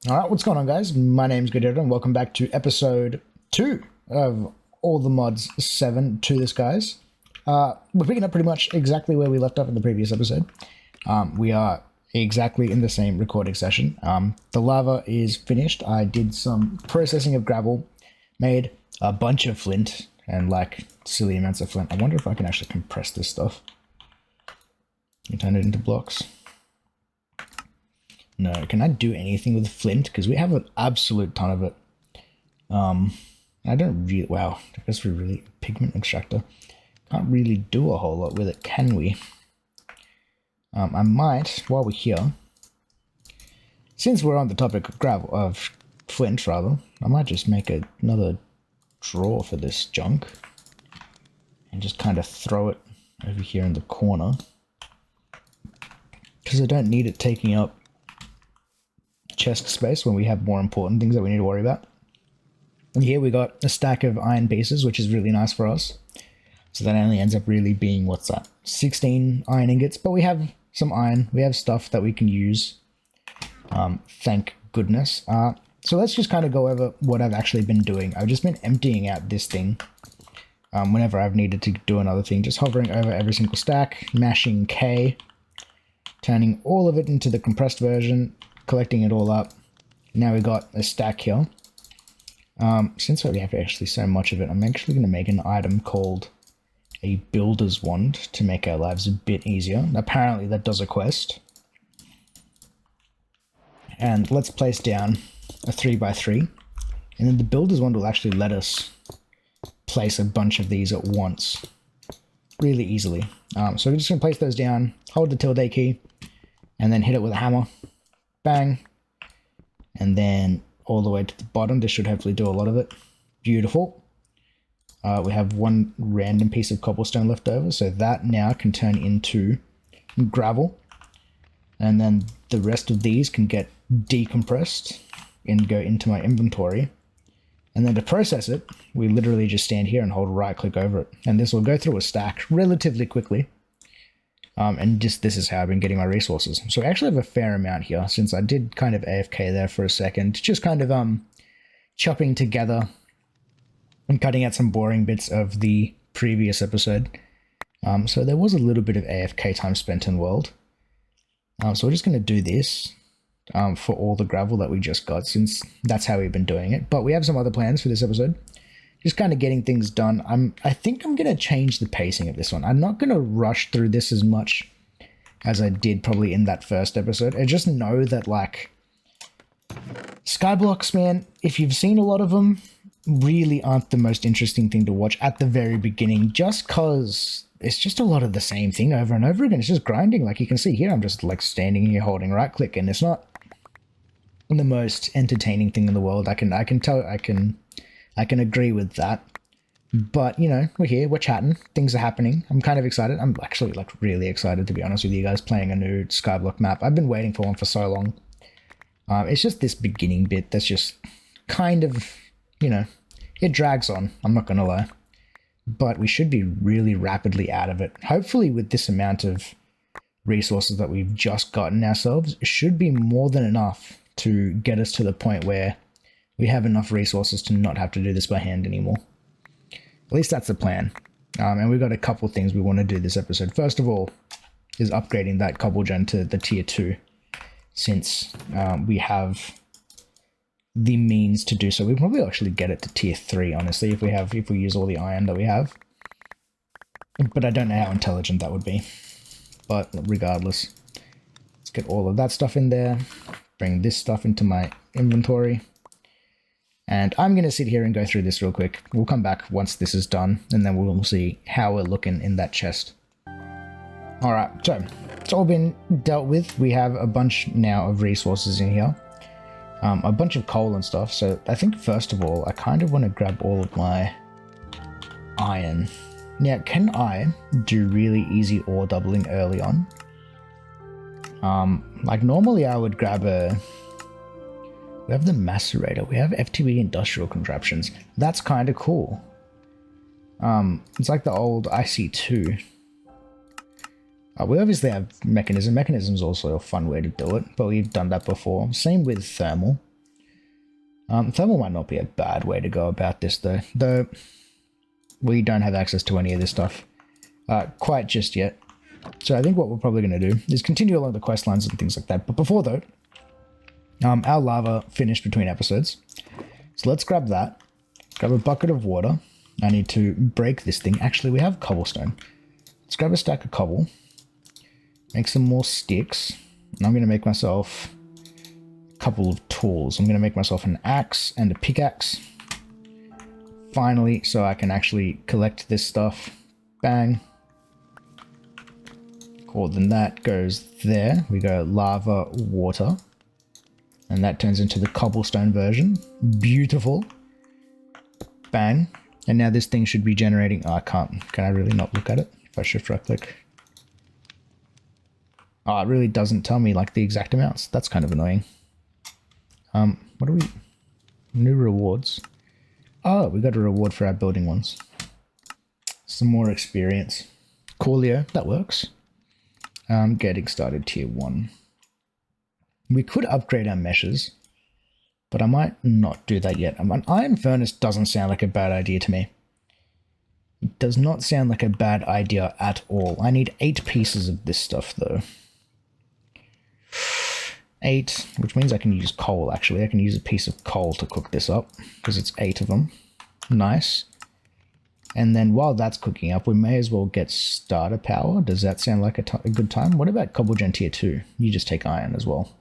All right, what's going on, guys? My name's Godero, and welcome back to episode 2 of All the Mods 7 to this, guys. We're picking up pretty much exactly where we left off in the previous episode. We are exactly in the same recording session. The lava is finished. I did some processing of gravel, made a bunch of flint, and like silly amounts of flint. I wonder if I can actually compress this stuff and turn it into blocks. No, can I do anything with flint? Because we have an absolute ton of it. I don't really, wow, I guess we really, pigment extractor. Can't really do a whole lot with it, can we? I might, while we're here, since we're on the topic of gravel, of flint rather, I might just make another drawer for this junk. And just kind of throw it over here in the corner. Because I don't need it taking up chest space when we have more important things that we need to worry about. And here we got a stack of iron pieces, which is really nice for us. So that only ends up really being, what's that, 16 iron ingots, but we have some iron, we have stuff that we can use, thank goodness. So let's just kind of go over what I've actually been doing. I've just been emptying out this thing whenever I've needed to do another thing, just hovering over every single stack, mashing K, turning all of it into the compressed version, collecting it all up. Now we got a stack here. Since we have actually so much of it, I'm actually going to make an item called a builder's wand to make our lives a bit easier. Apparently that does a quest. And let's place down a 3x3. And then the builder's wand will actually let us place a bunch of these at once. Really easily. So we're just going to place those down, hold the tilde key, and then hit it with a hammer. Bang. And then all the way to the bottom. This should hopefully do a lot of it. Beautiful. We have one random piece of cobblestone left over, so that now can turn into gravel. And then the rest of these can get decompressed and go into my inventory. And then to process it, we literally just stand here and hold right click over it. And this will go through a stack relatively quickly. And just this is how I've been getting my resources. So I actually have a fair amount here, since I did kind of AFK there for a second, just kind of chopping together and cutting out some boring bits of the previous episode. So there was a little bit of AFK time spent in world. So we're just going to do this for all the gravel that we just got, since that's how we've been doing it. But we have some other plans for this episode. Just kind of getting things done. I think I'm going to change the pacing of this one. I'm not going to rush through this as much as I did probably in that first episode. I just know that, like, Skyblocks, man, if you've seen a lot of them, really aren't the most interesting thing to watch at the very beginning, just because it's just a lot of the same thing over and over again. It's just grinding. Like you can see here, I'm just like standing here holding right click, and it's not the most entertaining thing in the world. I can agree with that, but you know, we're here, we're chatting, things are happening. I'm kind of excited. I'm actually like really excited, to be honest with you guys, playing a new Skyblock map. I've been waiting for one for so long. It's just this beginning bit that's just kind of, you know, it drags on, I'm not gonna lie, but we should be really rapidly out of it. Hopefully with this amount of resources that we've just gotten ourselves, it should be more than enough to get us to the point where we have enough resources to not have to do this by hand anymore. At least that's the plan. And we've got a couple things we want to do this episode. First of all is upgrading that cobble gen to the tier 2, since we have the means to do so. We probably actually get it to tier 3, honestly, if we use all the iron that we have. But I don't know how intelligent that would be. But regardless, let's get all of that stuff in there. Bring this stuff into my inventory. And I'm going to sit here and go through this real quick. We'll come back once this is done, and then we'll see how we're looking in that chest. Alright, so it's all been dealt with. We have a bunch now of resources in here. A bunch of coal and stuff. So I think first of all, I kind of want to grab all of my iron. Now, can I do really easy ore doubling early on? Like normally I would grab we have the macerator, we have FTB industrial contraptions. That's kind of cool. It's like the old IC2. We obviously have mechanism. Mechanism is also a fun way to do it, but we've done that before. Same with thermal. Thermal might not be a bad way to go about this though we don't have access to any of this stuff quite just yet. So I think what we're probably going to do is continue along the quest lines and things like that. But before though, our lava finished between episodes. So let's grab that. Grab a bucket of water. I need to break this thing. Actually, we have cobblestone. Let's grab a stack of cobble. Make some more sticks. And I'm going to make myself a couple of tools. I'm going to make myself an axe and a pickaxe. Finally, so I can actually collect this stuff. Bang. Cool, then that goes there. We go lava, water. And that turns into the cobblestone version. Beautiful. Bang. And now this thing should be generating... Oh, I can't. Can I really not look at it? If I shift right click. Oh, it really doesn't tell me like the exact amounts. That's kind of annoying. What do we... New rewards. Oh, we got a reward for our building ones. Some more experience. Coolio, that works. Getting started tier 1. We could upgrade our meshes, but I might not do that yet. An iron furnace doesn't sound like a bad idea to me. It does not sound like a bad idea at all. I need 8 pieces of this stuff though. 8, which means I can use coal actually. I can use a piece of coal to cook this up because it's 8 of them. Nice. And then while that's cooking up, we may as well get starter power. Does that sound like a good time? What about Cobblegen tier 2? You just take iron as well.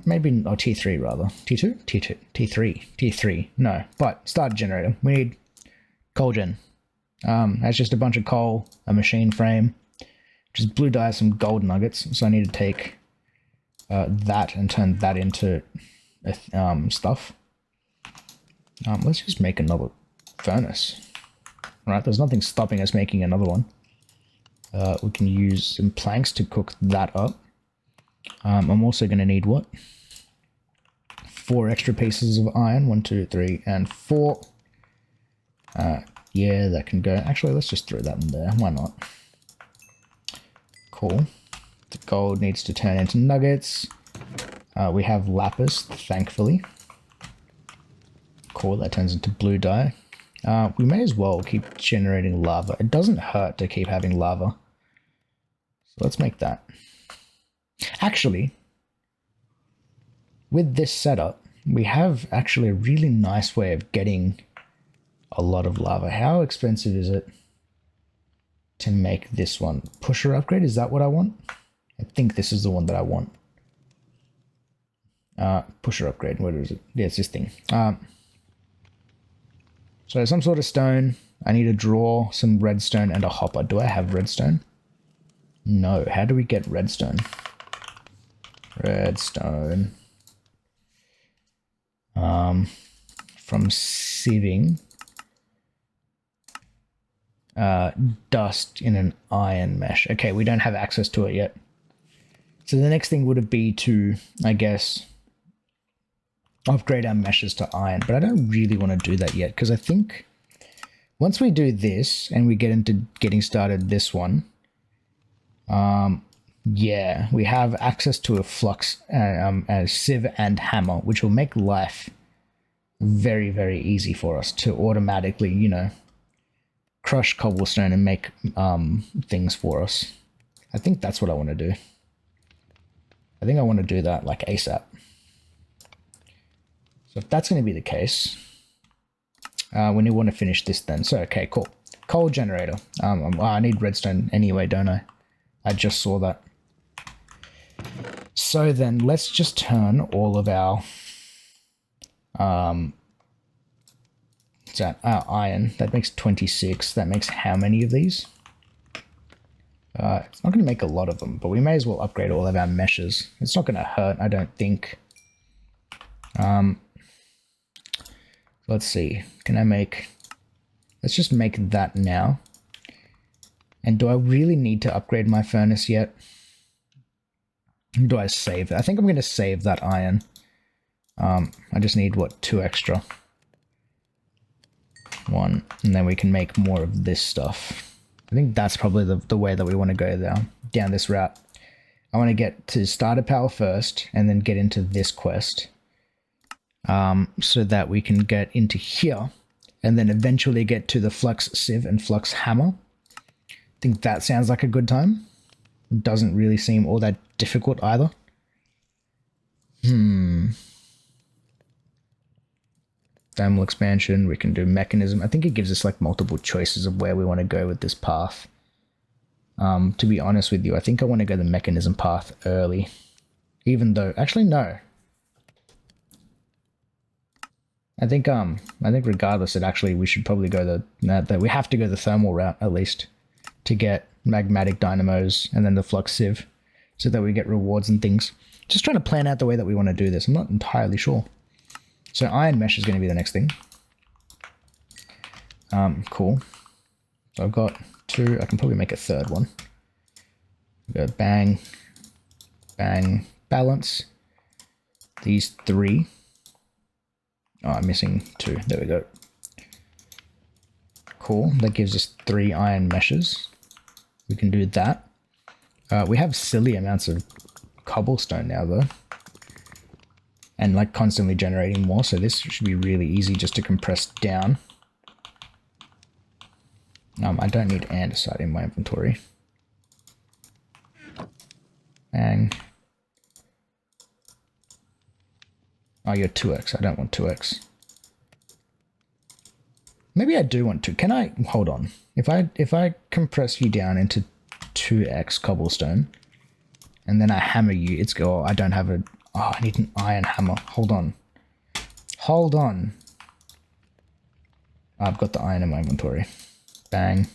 Maybe, or tier 3 rather. Tier 2? Tier 2. Tier 3. Tier 3. No, but starter generator. We need coal gen. That's just a bunch of coal, a machine frame, just blue dye, some gold nuggets. So I need to take that and turn that into stuff. Let's just make another furnace. Right, there's nothing stopping us making another one. We can use some planks to cook that up. I'm also going to need what? 4 extra pieces of iron. 1, 2, 3, and 4. Yeah, that can go. Actually, let's just throw that in there. Why not? Cool. The gold needs to turn into nuggets. We have lapis, thankfully. Cool, that turns into blue dye. We may as well keep generating lava. It doesn't hurt to keep having lava. So let's make that. Actually, with this setup, we have actually a really nice way of getting a lot of lava. How expensive is it to make this one? Pusher upgrade, is that what I want? I think this is the one that I want. Pusher upgrade, what is it? Yeah, it's this thing. So some sort of stone. I need to draw some redstone and a hopper. Do I have redstone? No. How do we get redstone? Redstone. From sieving dust in an iron mesh. Okay, we don't have access to it yet. So the next thing would be to, I guess, upgrade our meshes to iron, but I don't really want to do that yet because I think once we do this and we get into getting started this one, yeah, we have access to a flux, a sieve and hammer, which will make life very, very easy for us to automatically, you know, crush cobblestone and make things for us. I think that's what I want to do. I think I want to do that like ASAP. So if that's going to be the case, we want to finish this then. So, okay, cool. Coal generator. I need redstone anyway, don't I? I just saw that. So then let's just turn all of our iron. That makes 26. That makes how many of these? It's not going to make a lot of them, but we may as well upgrade all of our meshes. It's not going to hurt, I don't think. Let's see. Can I make... Let's just make that now. And do I really need to upgrade my furnace yet? Do I save it? I think I'm going to save that iron. I just need, what, 2 extra. 1. And then we can make more of this stuff. I think that's probably the way that we want to go down this route. I want to get to starter power first, and then get into this quest. so that we can get into here and then eventually get to the Flux Sieve and Flux Hammer. I think that sounds like a good time. It doesn't really seem all that difficult either. Thermal expansion, we can do mechanism. I think it gives us like multiple choices of where we want to go with this path. To be honest with you, I think I want to go the mechanism path early. Even though, actually no. I think regardless, we should probably go that we have to go the thermal route at least to get magmatic dynamos and then the Flux Sieve so that we get rewards and things. Just trying to plan out the way that we want to do this. I'm not entirely sure. So iron mesh is going to be the next thing. Cool. So I've got 2. I can probably make a third one. Go bang, bang, balance. These 3. Oh, I'm missing 2. There we go. Cool. That gives us 3 iron meshes. We can do that. We have silly amounts of cobblestone now, though. And like constantly generating more, so this should be really easy just to compress down. I don't need andesite in my inventory. Bang. Oh, you're 2x. I don't want 2x. Maybe I do want to. Can I hold on? If I compress you down into 2x cobblestone, and then I hammer you, it's go. I don't have a. Oh, I need an iron hammer. Hold on. Hold on. I've got the iron in my inventory. Bang.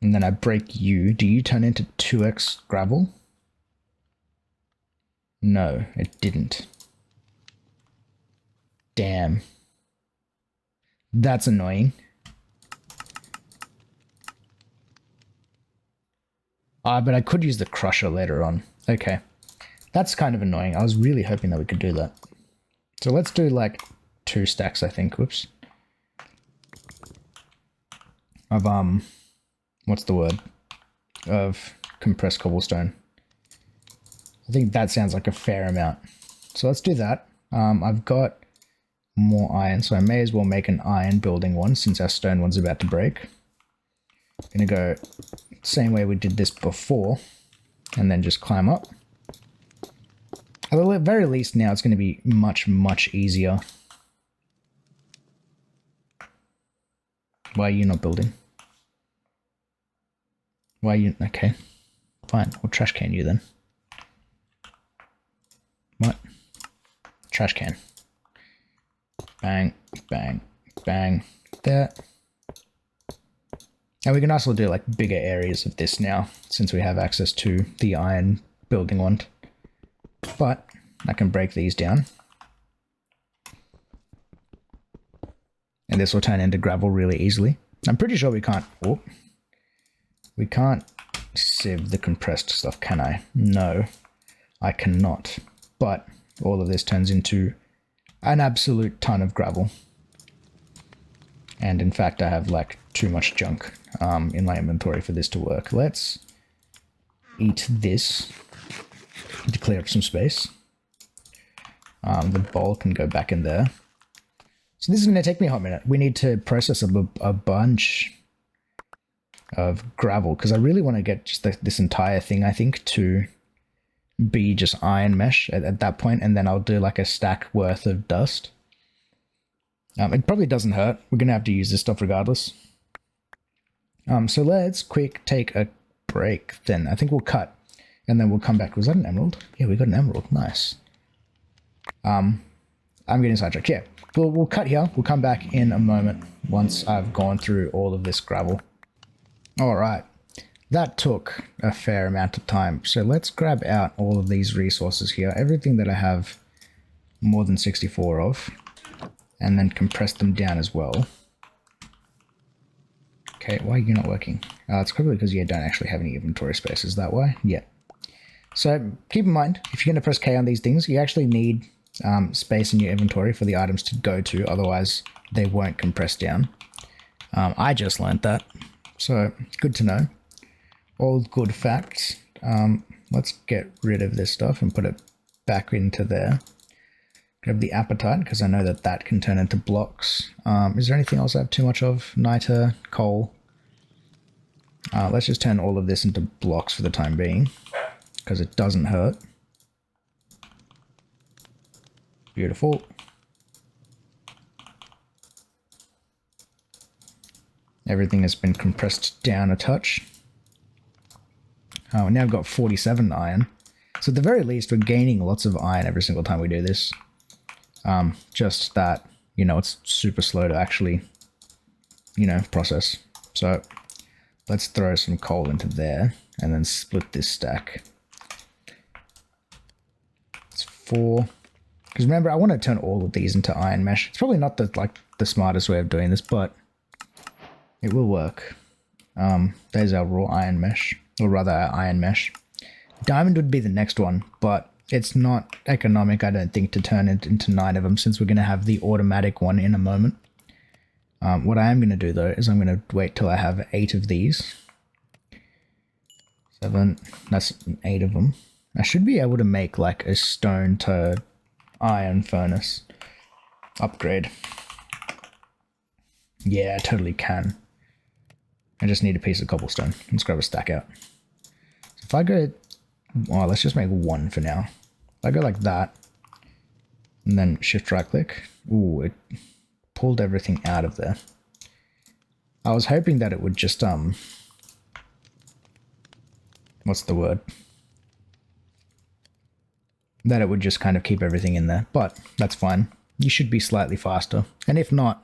And then I break you. Do you turn into 2x gravel? No, it didn't. Damn. That's annoying. But I could use the crusher later on. Okay. That's kind of annoying. I was really hoping that we could do that. So let's do like 2 stacks, I think. Whoops. Of, what's the word? Of compressed cobblestone. I think that sounds like a fair amount. So let's do that. I've got more iron, so I may as well make an iron building one since our stone one's about to break. I'm gonna go same way we did this before, and then just climb up. At the very least now it's going to be much, much easier. Why are you not building? Why are you... Okay. Fine. We'll trash can you then. What? Trash can. Bang, bang, bang. There. And we can also do like bigger areas of this now, since we have access to the iron building one. But I can break these down. And this will turn into gravel really easily. I'm pretty sure we can't... Oh, we can't sieve the compressed stuff, can I? No, I cannot. But all of this turns into an absolute ton of gravel. And in fact, I have like too much junk in my inventory for this to work. Let's eat this to clear up some space. The bowl can go back in there. So this is going to take me a hot minute. We need to process a bunch of gravel because I really want to get just this entire thing, I think, to be just iron mesh at that point, and then I'll do like a stack worth of dust. It probably doesn't hurt. We're going to have to use this stuff regardless. So let's take a break then. I think we'll cut and then we'll come back. Was that an emerald? Yeah, we got an emerald. Nice. I'm getting sidetracked. Yeah, we'll cut here. We'll come back in a moment once I've gone through all of this gravel. All right. That took a fair amount of time. So let's grab out all of these resources here. Everything that I have more than 64 of. And then compress them down as well. Okay, why are you not working? It's probably because you don't actually have any inventory space. Is that why? Yeah. So keep in mind, if you're going to press K on these things, you actually need space in your inventory for the items to go to. Otherwise, they won't compress down. I just learned that. So good to know. All good facts. Let's get rid of this stuff and put it back into there. Grab the appetite, because I know that that can turn into blocks. Is there anything else I have too much of? Niter, coal. Let's just turn all of this into blocks for the time being, because it doesn't hurt. Beautiful. Everything has been compressed down a touch. Oh, now I've got 47 iron. So at the very least, we're gaining lots of iron every single time we do this. Just that, you know, it's super slow to actually, you know, process. So let's throw some coal into there and then split this stack. It's 4. Because remember, I want to turn all of these into iron mesh. It's probably not the smartest way of doing this, but it will work. There's our raw iron mesh, or rather our iron mesh. Diamond would be the next one, but it's not economic, I don't think, to turn it into 9 of them, since we're going to have the automatic one in a moment. What I am going to do, though, is I'm going to wait till I have 8 of these. 7, that's 8 of them. I should be able to make, like, a stone to iron furnace upgrade. Yeah, I totally can. I just need a piece of cobblestone. Let's grab a stack out. So if I go... Well, let's just make 1 for now. If I go like that, and then shift right click, ooh, it pulled everything out of there. I was hoping that it would just, what's the word? That it would just kind of keep everything in there, but that's fine. You should be slightly faster. And if not,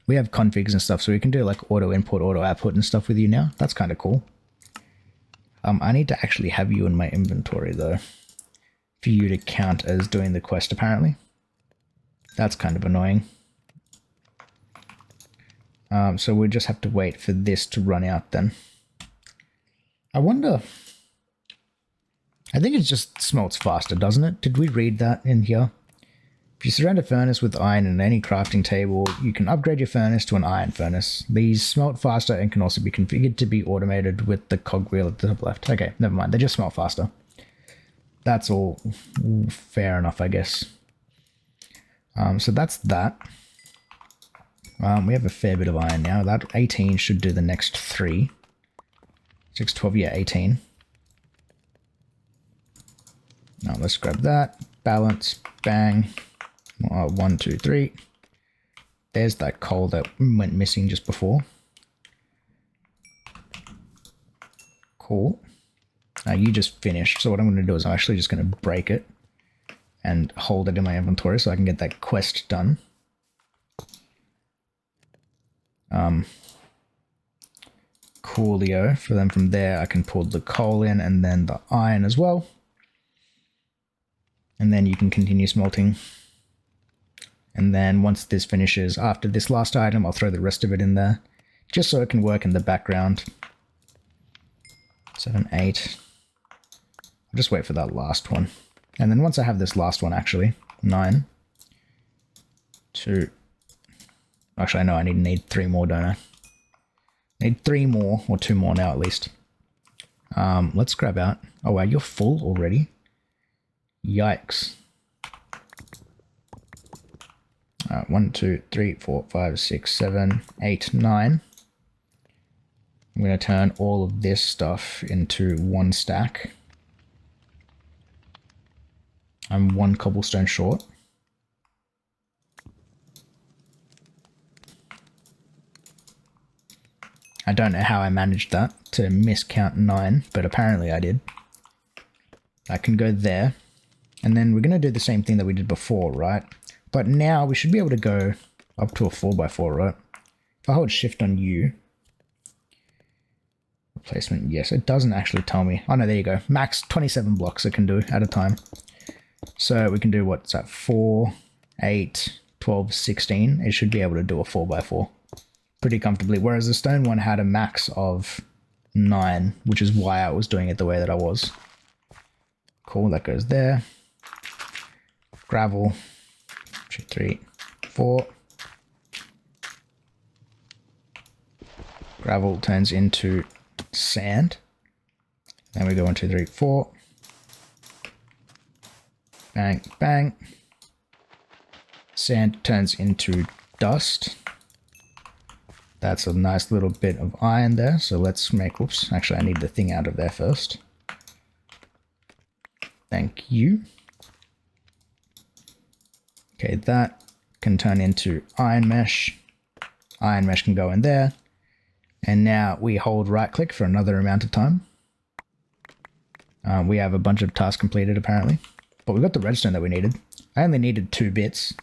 we have configs and stuff, so we can do like auto input, auto output and stuff with you now. That's kind of cool. I need to actually have you in my inventory though, for you to count as doing the quest apparently. That's kind of annoying. So we just have to wait for this to run out then. I wonder... I think it just smelts faster, doesn't it? Did we read that in here? If you surround a furnace with iron in any crafting table, you can upgrade your furnace to an iron furnace. These smelt faster and can also be configured to be automated with the cogwheel at the top left. Okay, never mind. They just smelt faster. That's all fair enough, I guess. So that's that. We have a fair bit of iron now. That 18 should do the next 3. 6, 12, yeah, 18. Now let's grab that. Balance. Bang. 1, 2, 3. There's that coal that went missing just before. Cool. You just finished. So what I'm going to do is I'm actually just going to break it and hold it in my inventory so I can get that quest done. Coolio. For them from there, I can pull the coal in and then the iron as well. And then you can continue smelting. And then once this finishes, after this last item, I'll throw the rest of it in there, just so it can work in the background. 7, 8. I'll just wait for that last one. And then once I have this last one, actually, 9, 2. Actually, I know I need 3 more, don't I? Need 3 more, or 2 more now at least. Let's grab out. Oh wow, you're full already? Yikes. 1, 2, 3, 4, 5, 6, 7, 8, 9. I'm going to turn all of this stuff into 1 stack. I'm 1 cobblestone short. I don't know how I managed that to miscount 9, but apparently I did. I can go there. And then we're going to do the same thing that we did before, right? But now we should be able to go up to a 4x4, right? If I hold shift on U. Replacement, yes, it doesn't actually tell me. Oh no, there you go. Max 27 blocks it can do at a time. So we can do, what's that, 4, 8, 12, 16. It should be able to do a 4x4 pretty comfortably. Whereas the stone one had a max of 9, which is why I was doing it the way that I was. Cool, that goes there. Gravel. 2, 3, 4. Gravel turns into sand. Then we go 1, 2, 3, 4. Bang, bang. Sand turns into dust. That's a nice little bit of iron there. So let's make, whoops, actually I need the thing out of there first. Thank you. Okay, that can turn into iron mesh. Iron mesh can go in there. And now we hold right click for another amount of time. We have a bunch of tasks completed apparently. But we got the redstone that we needed. I only needed 2 bits.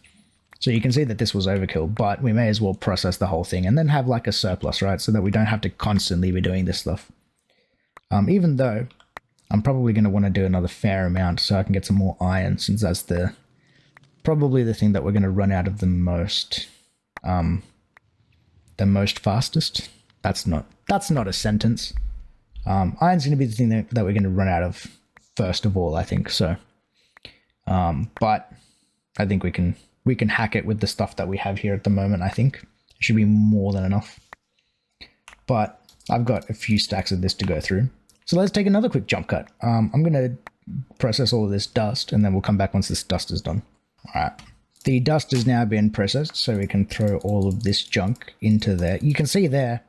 So you can see that this was overkill, but we may as well process the whole thing and then have like a surplus, right? So that we don't have to constantly be doing this stuff. Even though I'm probably going to want to do another fair amount so I can get some more iron, since that's probably the thing that we're going to run out of the most fastest. That's not a sentence. Iron's going to be the thing that we're going to run out of first of all, I think. So, but I think we can hack it with the stuff that we have here at the moment. I think it should be more than enough. But I've got a few stacks of this to go through. So let's take another quick jump cut. I'm going to process all of this dust and then we'll come back once this dust is done. All right. The dust has now been processed, so we can throw all of this junk into there. You can see there,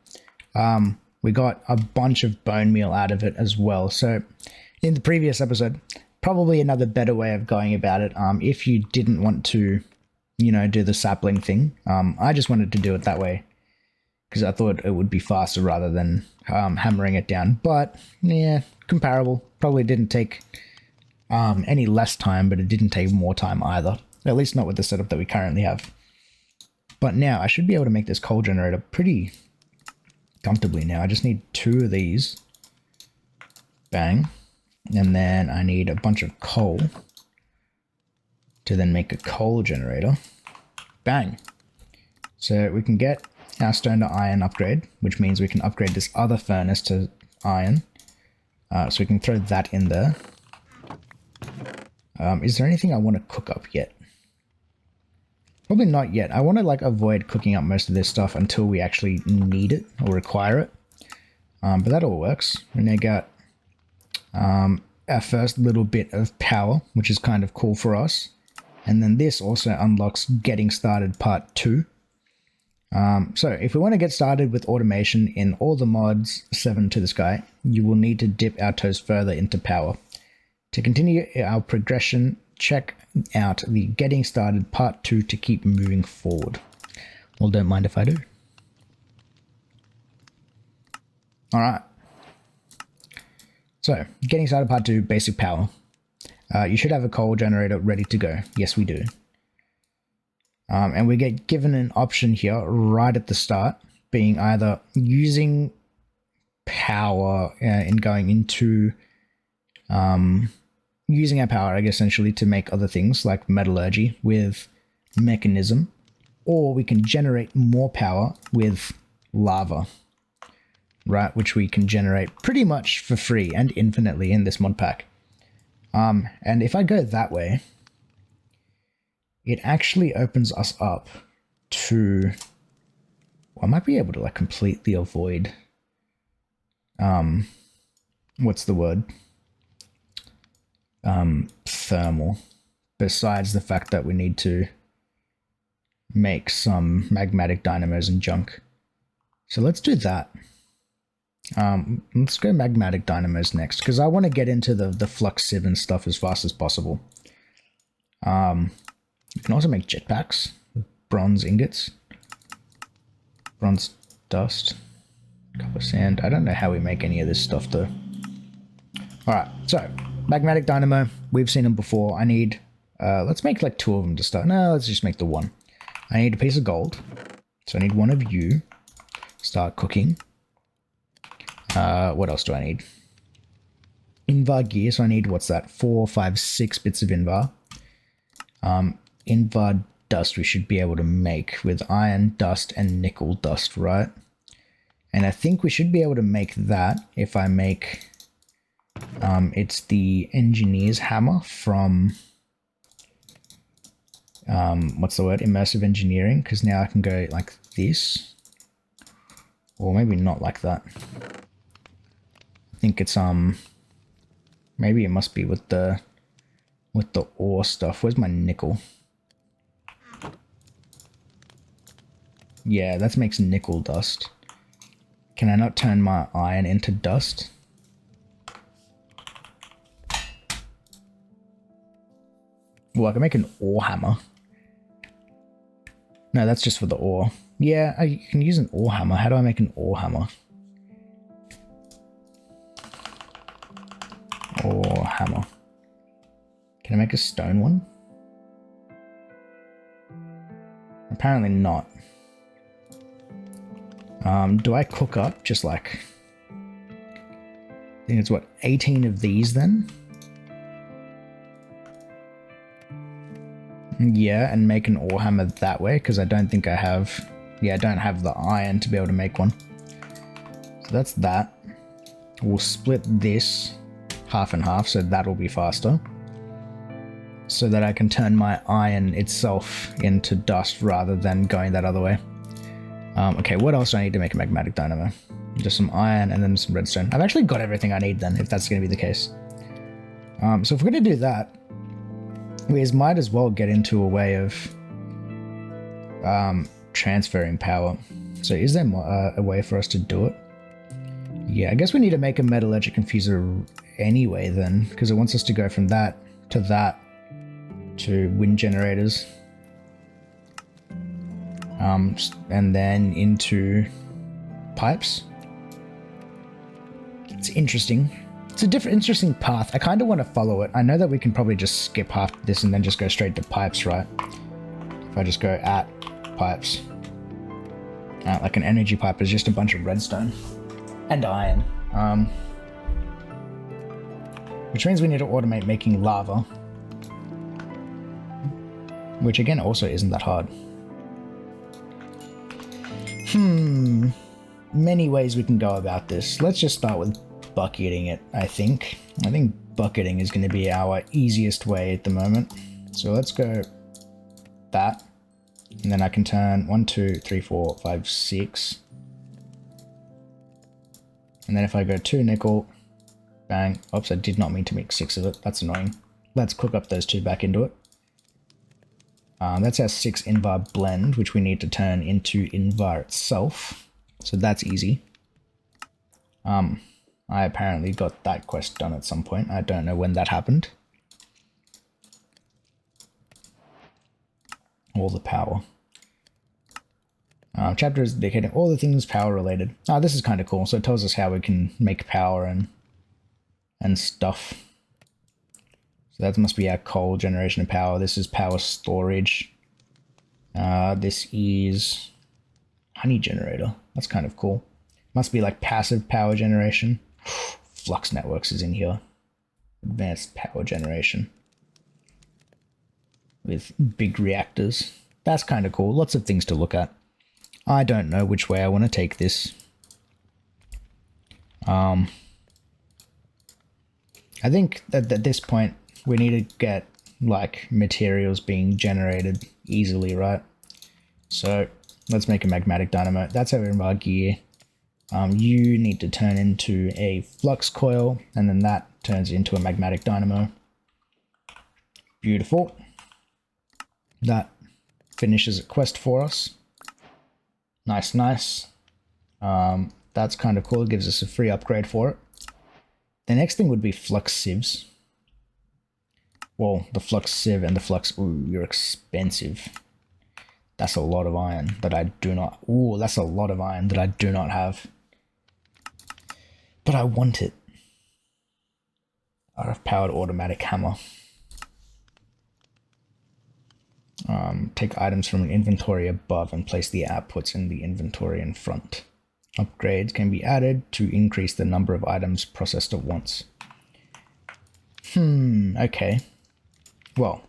we got a bunch of bone meal out of it as well. So in the previous episode, probably another better way of going about it. If you didn't want to, do the sapling thing, I just wanted to do it that way because I thought it would be faster rather than hammering it down. But yeah, comparable. Probably didn't take any less time, but it didn't take more time either. At least not with the setup that we currently have. But now I should be able to make this coal generator pretty comfortably now. I just need 2 of these. Bang. And then I need a bunch of coal to then make a coal generator. Bang. So we can get our stone to iron upgrade, which means we can upgrade this other furnace to iron. So we can throw that in there. Is there anything I want to cook up yet? Probably not yet. I want to avoid cooking up most of this stuff until we actually need it or require it. But that all works. We now got our first little bit of power, which is kind of cool for us. And then this also unlocks Getting Started Part 2. So if we want to get started with automation in all the mods 7 to the sky, you will need to dip our toes further into power. To continue our progression, check out the Getting Started Part 2 to keep moving forward. Well, don't mind if I do. Alright. So, Getting Started Part 2, basic power. You should have a coal generator ready to go. Yes, we do. And we get given an option here right at the start, being either using power and going into... using our power, I guess, essentially to make other things like metallurgy with mechanism, or we can generate more power with lava, right? Which we can generate pretty much for free and infinitely in this mod pack. And if I go that way, it actually opens us up to, well, I might be able to completely avoid, what's the word? Thermal, besides the fact that we need to make some magmatic dynamos and junk. So let's do that. Let's go magmatic dynamos next, because I want to get into the Flux Sieve and stuff as fast as possible. You can also make jetpacks with bronze ingots, bronze dust, copper sand. I don't know how we make any of this stuff though. Alright, so Magmatic Dynamo, we've seen them before. I need, let's make 2 of them to start. No, let's just make the 1. I need a piece of gold. So I need 1 of you. Start cooking. What else do I need? Invar gear, so I need, what's that? 4, 5, 6 bits of Invar. Invar dust we should be able to make with iron dust and nickel dust, right? And I think we should be able to make that if I make... it's the engineer's hammer from, what's the word? Immersive engineering, because now I can go like this. Or maybe not like that. I think it's, maybe it must be with the ore stuff. Where's my nickel? Yeah, that makes nickel dust. Can I not turn my iron into dust? Well, I can make an ore hammer. No, that's just for the ore. Yeah, I can use an ore hammer. How do I make an ore hammer? Ore hammer. Can I make a stone one? Apparently not. Do I cook up just like... I think it's what, 18 of these then? Yeah, and make an ore hammer that way, because I don't think I have... Yeah, I don't have the iron to be able to make one. So that's that. We'll split this half and half, so that'll be faster. So that I can turn my iron itself into dust rather than going that other way. Okay, what else do I need to make a Magmatic Dynamo? Just some iron and then some redstone. I've actually got everything I need then, if that's going to be the case. So if we're going to do that, we might as well get into a way of transferring power. So is there a way for us to do it? Yeah, I guess we need to make a metallurgic confuser anyway then, because it wants us to go from that to wind generators. And then into pipes. It's interesting. It's a interesting path. I kind of want to follow it. I know that we can probably just skip half this and then just go straight to pipes, right? If I just go at pipes. Like an energy pipe is just a bunch of redstone and iron. Which means we need to automate making lava. Which again also isn't that hard. Many ways we can go about this. Let's just start with bucketing it, I think. I think bucketing is going to be our easiest way at the moment. So let's go that. And then I can turn 1, 2, 3, 4, 5, 6. And then if I go 2 nickel, bang. Oops, I did not mean to make 6 of it. That's annoying. Let's cook up those 2 back into it. That's our 6 invar blend, which we need to turn into invar itself. So that's easy. I apparently got that quest done at some point. I don't know when that happened. All the power. Chapter is dedicated all the things power related. This is kind of cool. So it tells us how we can make power and stuff. So that must be our coal generation of power. This is power storage. This is honey generator. That's kind of cool. Must be like passive power generation. Flux networks is in here. Advanced power generation. With big reactors. That's kind of cool. Lots of things to look at. I don't know which way I want to take this. I think that at this point we need to get like materials being generated easily, right? So let's make a Magmatic Dynamo. That's our invar gear. You need to turn into a flux coil, and then that turns into a Magmatic Dynamo. Beautiful. That finishes a quest for us. Nice, nice. That's kind of cool. It gives us a free upgrade for it. The next thing would be Flux Sieves. Well, the Flux Sieve and the Flux... Ooh, you're expensive. That's a lot of iron that I do not... Ooh, that's a lot of iron that I do not have. But I want it. RF-powered automatic hammer. Take items from an inventory above and place the outputs in the inventory in front. Upgrades can be added to increase the number of items processed at once. Okay. Well,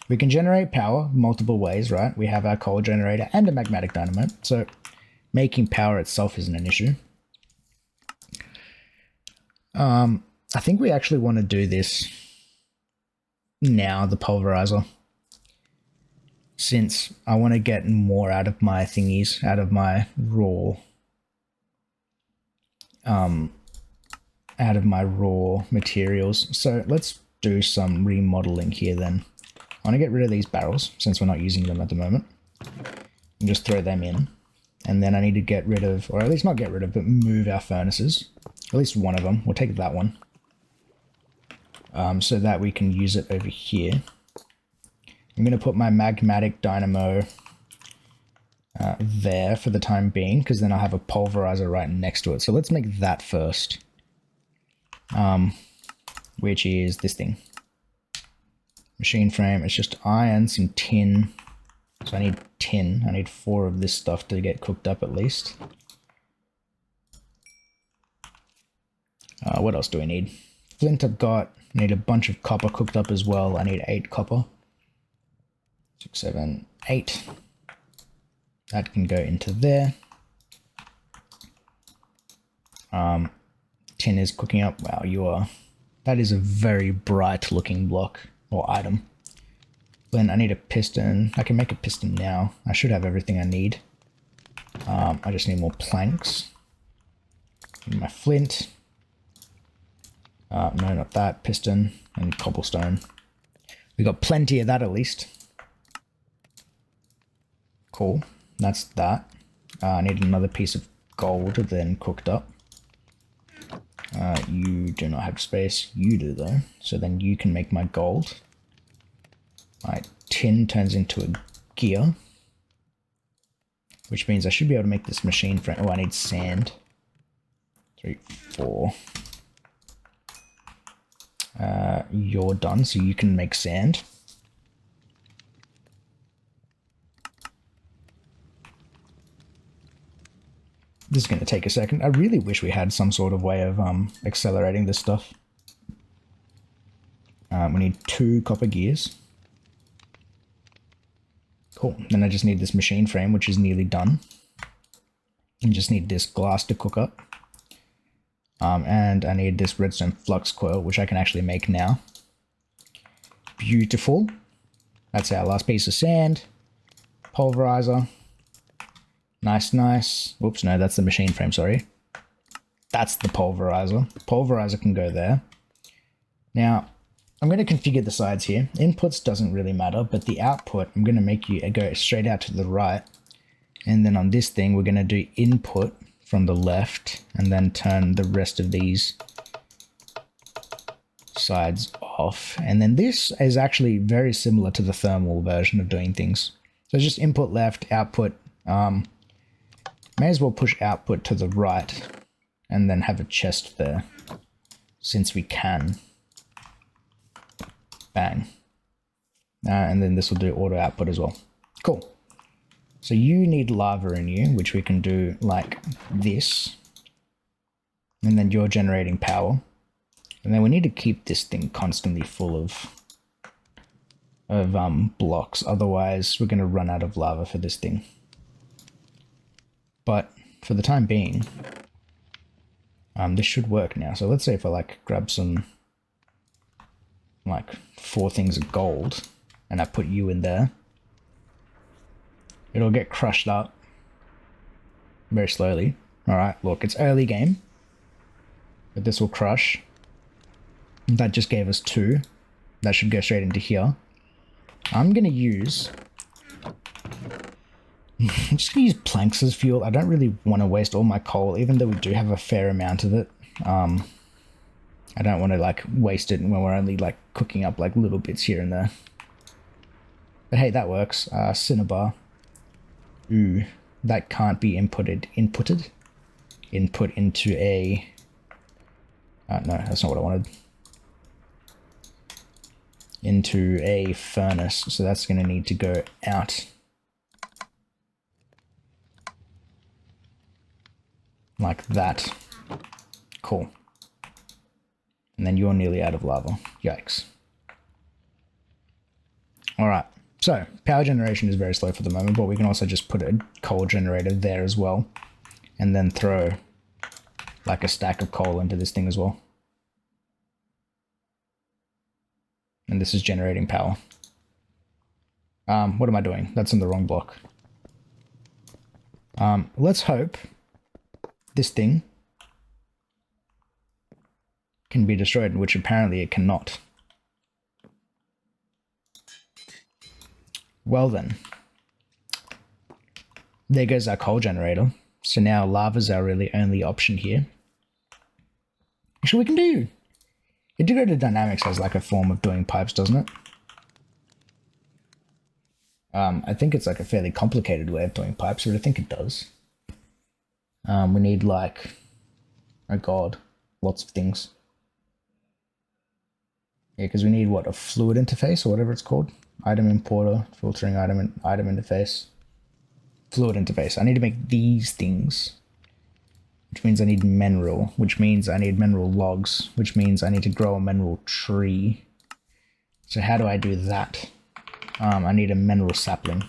we can generate power multiple ways, right? We have our coal generator and a Magmatic Dynamo, so making power itself isn't an issue. I think we actually want to do this now, the pulverizer. Since I want to get more out of my thingies, out of my raw materials. So let's do some remodeling here then. I want to get rid of these barrels since we're not using them at the moment and just throw them in. And then I need to get rid of, or at least not get rid of, but move our furnaces. At least one of them. We'll take that one. So that we can use it over here. I'm going to put my Magmatic Dynamo there for the time being, because then I'll have a pulverizer right next to it. So let's make that first. Which is this thing. Machine frame. It's just iron, some tin. So I need tin. I need 4 of this stuff to get cooked up at least. What else do I need? Flint I've got. I need a bunch of copper cooked up as well. I need 8 copper. 6, 7, 8. That can go into there. Tin is cooking up. Wow, that is a very bright looking block or item. Then I need a piston. I can make a piston now. I should have everything I need. I just need more planks. Need my flint. No, not that. Piston and cobblestone. We got plenty of that at least. Cool. That's that. I need another piece of gold then cooked up. You do not have space. You do though. So then you can make my gold. My tin turns into a gear. Which means I should be able to make this machine frame. Oh, I need sand. 3, 4. You're done, so you can make sand. This is going to take a second. I really wish we had some sort of way of accelerating this stuff. We need 2 copper gears. Cool. Then I just need this machine frame, which is nearly done. And just need this glass to cook up. And I need this redstone flux coil, which I can actually make now. Beautiful. That's our last piece of sand. Pulverizer. Nice, nice. Whoops, no, that's the machine frame, sorry. That's the pulverizer. Pulverizer can go there. Now, I'm going to configure the sides here. Inputs doesn't really matter, but the output, I'm going to make you go straight out to the right. And then on this thing, we're going to do input from the left and then turn the rest of these sides off. And then this is actually very similar to the thermal version of doing things. So just input left, output. May as well push output to the right and then have a chest there since we can. Bang. And then this will do auto output as well. Cool. So you need lava in you, which we can do like this. And then you're generating power. And then we need to keep this thing constantly full of blocks. Otherwise, we're going to run out of lava for this thing. But for the time being, this should work now. So let's say if I like grab some like 4 things of gold and I put you in there, it'll get crushed up very slowly. All right, look, it's early game, but this will crush. That just gave us 2. That should go straight into here. I'm going to use... I'm just going to use planks as fuel. I don't really want to waste all my coal, even though we do have a fair amount of it. I don't want to like waste it when we're only like cooking up like little bits here and there. But hey, that works. Cinnabar. Ooh, that can't be inputted. Input into a... no, that's not what I wanted. Into a furnace. So that's going to need to go out. Like that. Cool. And then you're nearly out of lava. Yikes. Alright, so power generation is very slow for the moment, but we can also just put a coal generator there as well. And then throw like a stack of coal into this thing as well. And this is generating power. What am I doing? That's in the wrong block. Let's hope this thing can be destroyed, which apparently it cannot. Well then. There goes our coal generator. So now lava's our really only option here. Actually, we can do... Integrated dynamics has like a form of doing pipes, doesn't it? I think it's like a fairly complicated way of doing pipes, but I think it does. We need like, oh god, lots of things. Yeah, because we need what, a fluid interface or whatever it's called? Item importer, filtering item interface. Fluid interface. I need to make these things, which means I need mineral, which means I need mineral logs, which means I need to grow a mineral tree. So how do I do that? I need a mineral sapling.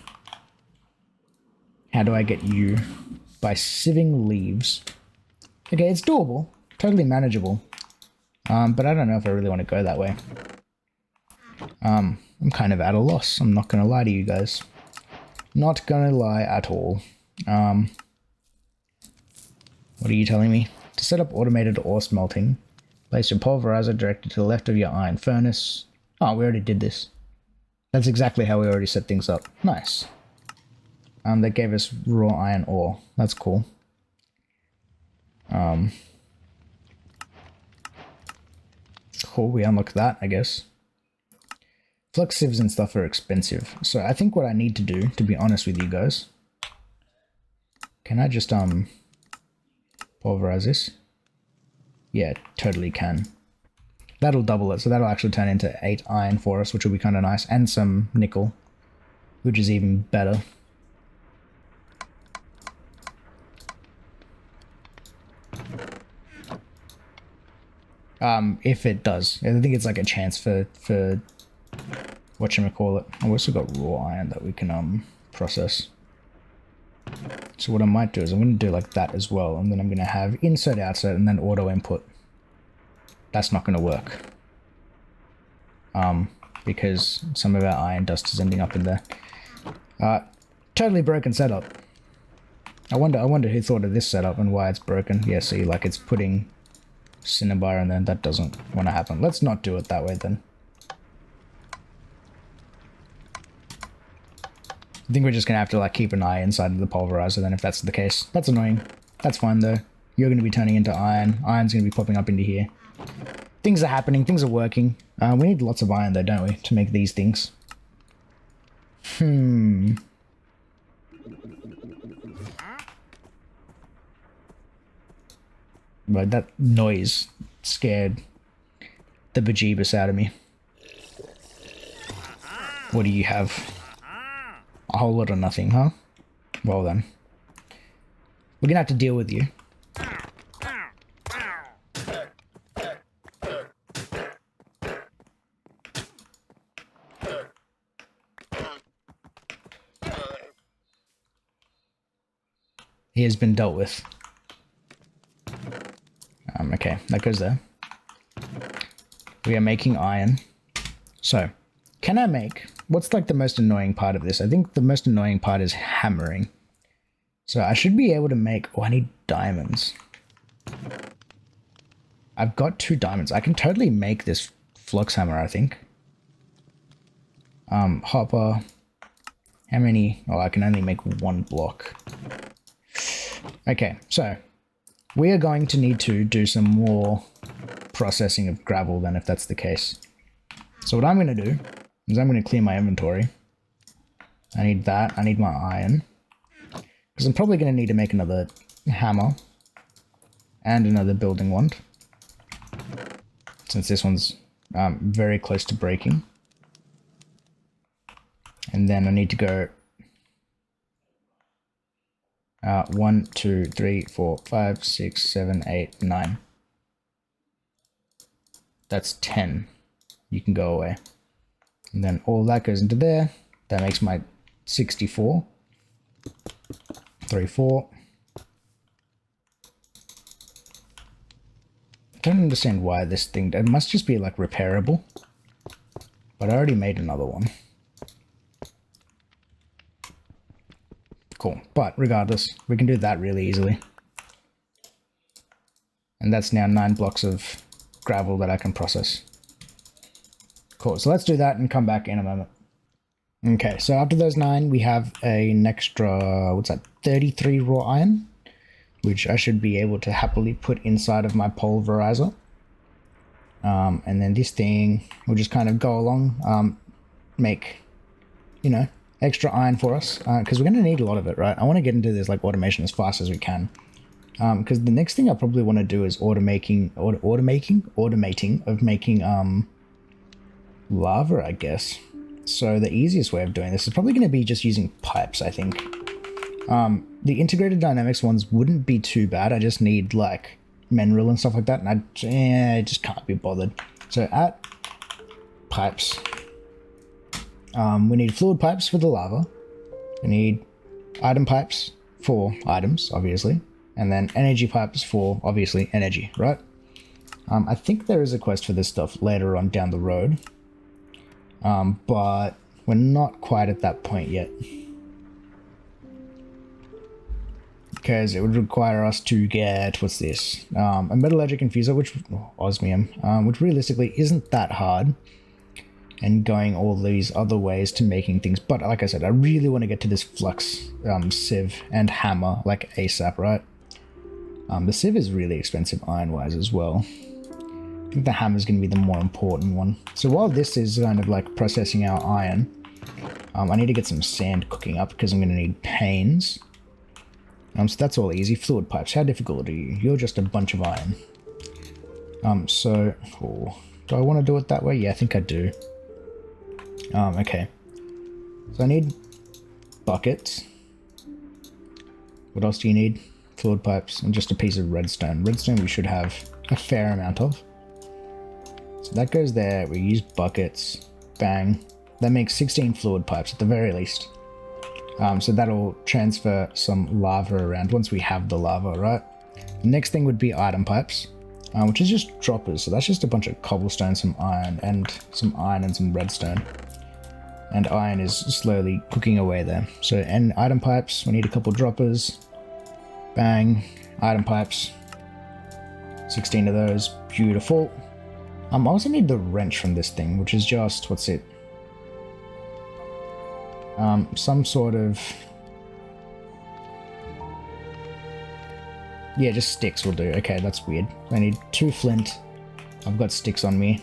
How do I get you? By sieving leaves. Okay, it's doable. Totally manageable. But I don't know if I really want to go that way. I'm kind of at a loss. I'm not going to lie to you guys. Not going to lie at all. What are you telling me? To set up automated ore smelting, place your pulverizer directly to the left of your iron furnace. Oh, we already did this. That's exactly how we already set things up. Nice. They gave us raw iron ore. That's cool. Cool, we unlock that, I guess. Flux sieves and stuff are expensive. So I think what I need to do, to be honest with you guys... Can I just, pulverize this? Yeah, totally can. That'll double it, so that'll actually turn into 8 iron for us, which will be kind of nice, and some nickel, which is even better. If it does. I think it's like a chance for whatchamacallit. I've also got raw iron that we can process. So what I might do is I'm going to do like that as well, and then I'm going to have insert, outsert, and then auto input. That's not going to work. Because some of our iron dust is ending up in there. Totally broken setup. I wonder who thought of this setup and why it's broken. Yeah, see, like it's putting cinnabar in there. That doesn't want to happen. Let's not do it that way then. I think we're just going to have to like keep an eye inside of the pulverizer then if that's the case. That's annoying. That's fine though. You're going to be turning into iron. Iron's going to be popping up into here. Things are happening. Things are working. We need lots of iron though, don't we? To make these things. But that noise scared the bejeebus out of me. What do you have? A whole lot of nothing, huh? Well then. We're gonna have to deal with you. He has been dealt with. Okay, that goes there. We are making iron. So, can I make... What's like the most annoying part of this? I think the most annoying part is hammering. So I should be able to make... Oh, I need diamonds. I've got 2 diamonds. I can totally make this Flux Hammer, I think. Hopper. How many? Oh, I can only make 1 block. Okay, so we are going to need to do some more processing of gravel then if that's the case. So what I'm going to do is I'm going to clear my inventory. I need that. I need my iron. Because I'm probably going to need to make another hammer and another building wand. Since this one's very close to breaking. And then I need to go 1, 2, 3, 4, 5, 6, 7, 8, 9. That's 10. You can go away. And then all that goes into there. That makes my 64. 3, 4. I don't understand why this thing... It must just be like repairable. But I already made another one. Cool. But regardless, we can do that really easily. And that's now 9 blocks of gravel that I can process. Cool. So let's do that and come back in a moment. Okay, so after those 9, we have an extra, what's that, 33 raw iron, which I should be able to happily put inside of my pulverizer. And then this thing will just kind of go along, make, you know, extra iron for us, because we're going to need a lot of it, right? I want to get into this like automation as fast as we can, because the next thing I probably want to do is automating of making lava, I guess. So the easiest way of doing this is probably going to be just using pipes, I think. The integrated dynamics ones wouldn't be too bad. I just need like mineral and stuff like that, and I just can't be bothered. So at pipes, we need fluid pipes for the lava. We need item pipes for items, obviously, and then energy pipes for obviously energy, right? I think there is a quest for this stuff later on down the road, but we're not quite at that point yet. Because it would require us to get, what's this? A metallurgic infuser, osmium, which realistically isn't that hard. And going all these other ways to making things. But like I said, I really want to get to this Flux Sieve and Hammer, like ASAP, right? The Sieve is really expensive iron-wise as well. I think the Hammer is going to be the more important one. So while this is kind of like processing our iron, I need to get some sand cooking up because I'm going to need panes. So that's all easy. Fluid pipes. How difficult are you? You're just a bunch of iron. Do I want to do it that way? Yeah, I think I do. Okay. So I need buckets. What else do you need? Fluid pipes and just a piece of redstone. Redstone we should have a fair amount of. So that goes there. We use buckets. Bang. That makes 16 fluid pipes at the very least. So that'll transfer some lava around once we have the lava, right? The next thing would be item pipes, which is just droppers. So that's just a bunch of cobblestone, some iron and some redstone. And iron is slowly cooking away there. So, and item pipes, we need a couple droppers. Bang, item pipes. 16 of those, beautiful. I also need the wrench from this thing, which is just, what's it? Some sort of... Yeah, just sticks will do. Okay, that's weird. I need 2 flint. I've got sticks on me.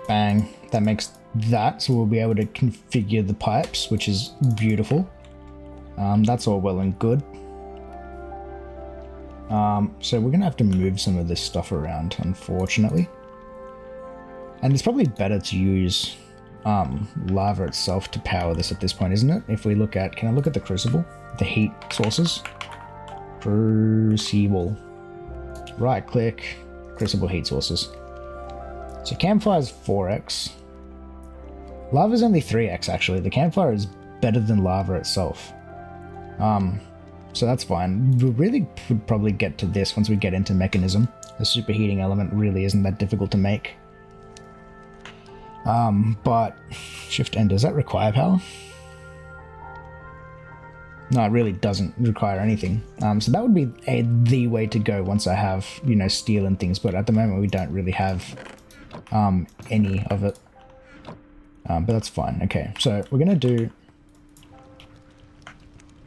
Bang. That makes that, so we'll be able to configure the pipes, which is beautiful. That's all well and good. So we're gonna have to move some of this stuff around, unfortunately. And it's probably better to use lava itself to power this at this point, isn't it? If we look at, can I look at the crucible? The heat sources? Crucible. Right click, crucible heat sources. So campfire's 4x. Lava's only 3x actually. The campfire is better than lava itself. So that's fine. We really would probably get to this once we get into mechanism. The superheating element really isn't that difficult to make. But Shift N, does that require power? No, it really doesn't require anything. So that would be the way to go once I have, you know, steel and things, but at the moment we don't really have any of it. But that's fine. Okay, so we're gonna do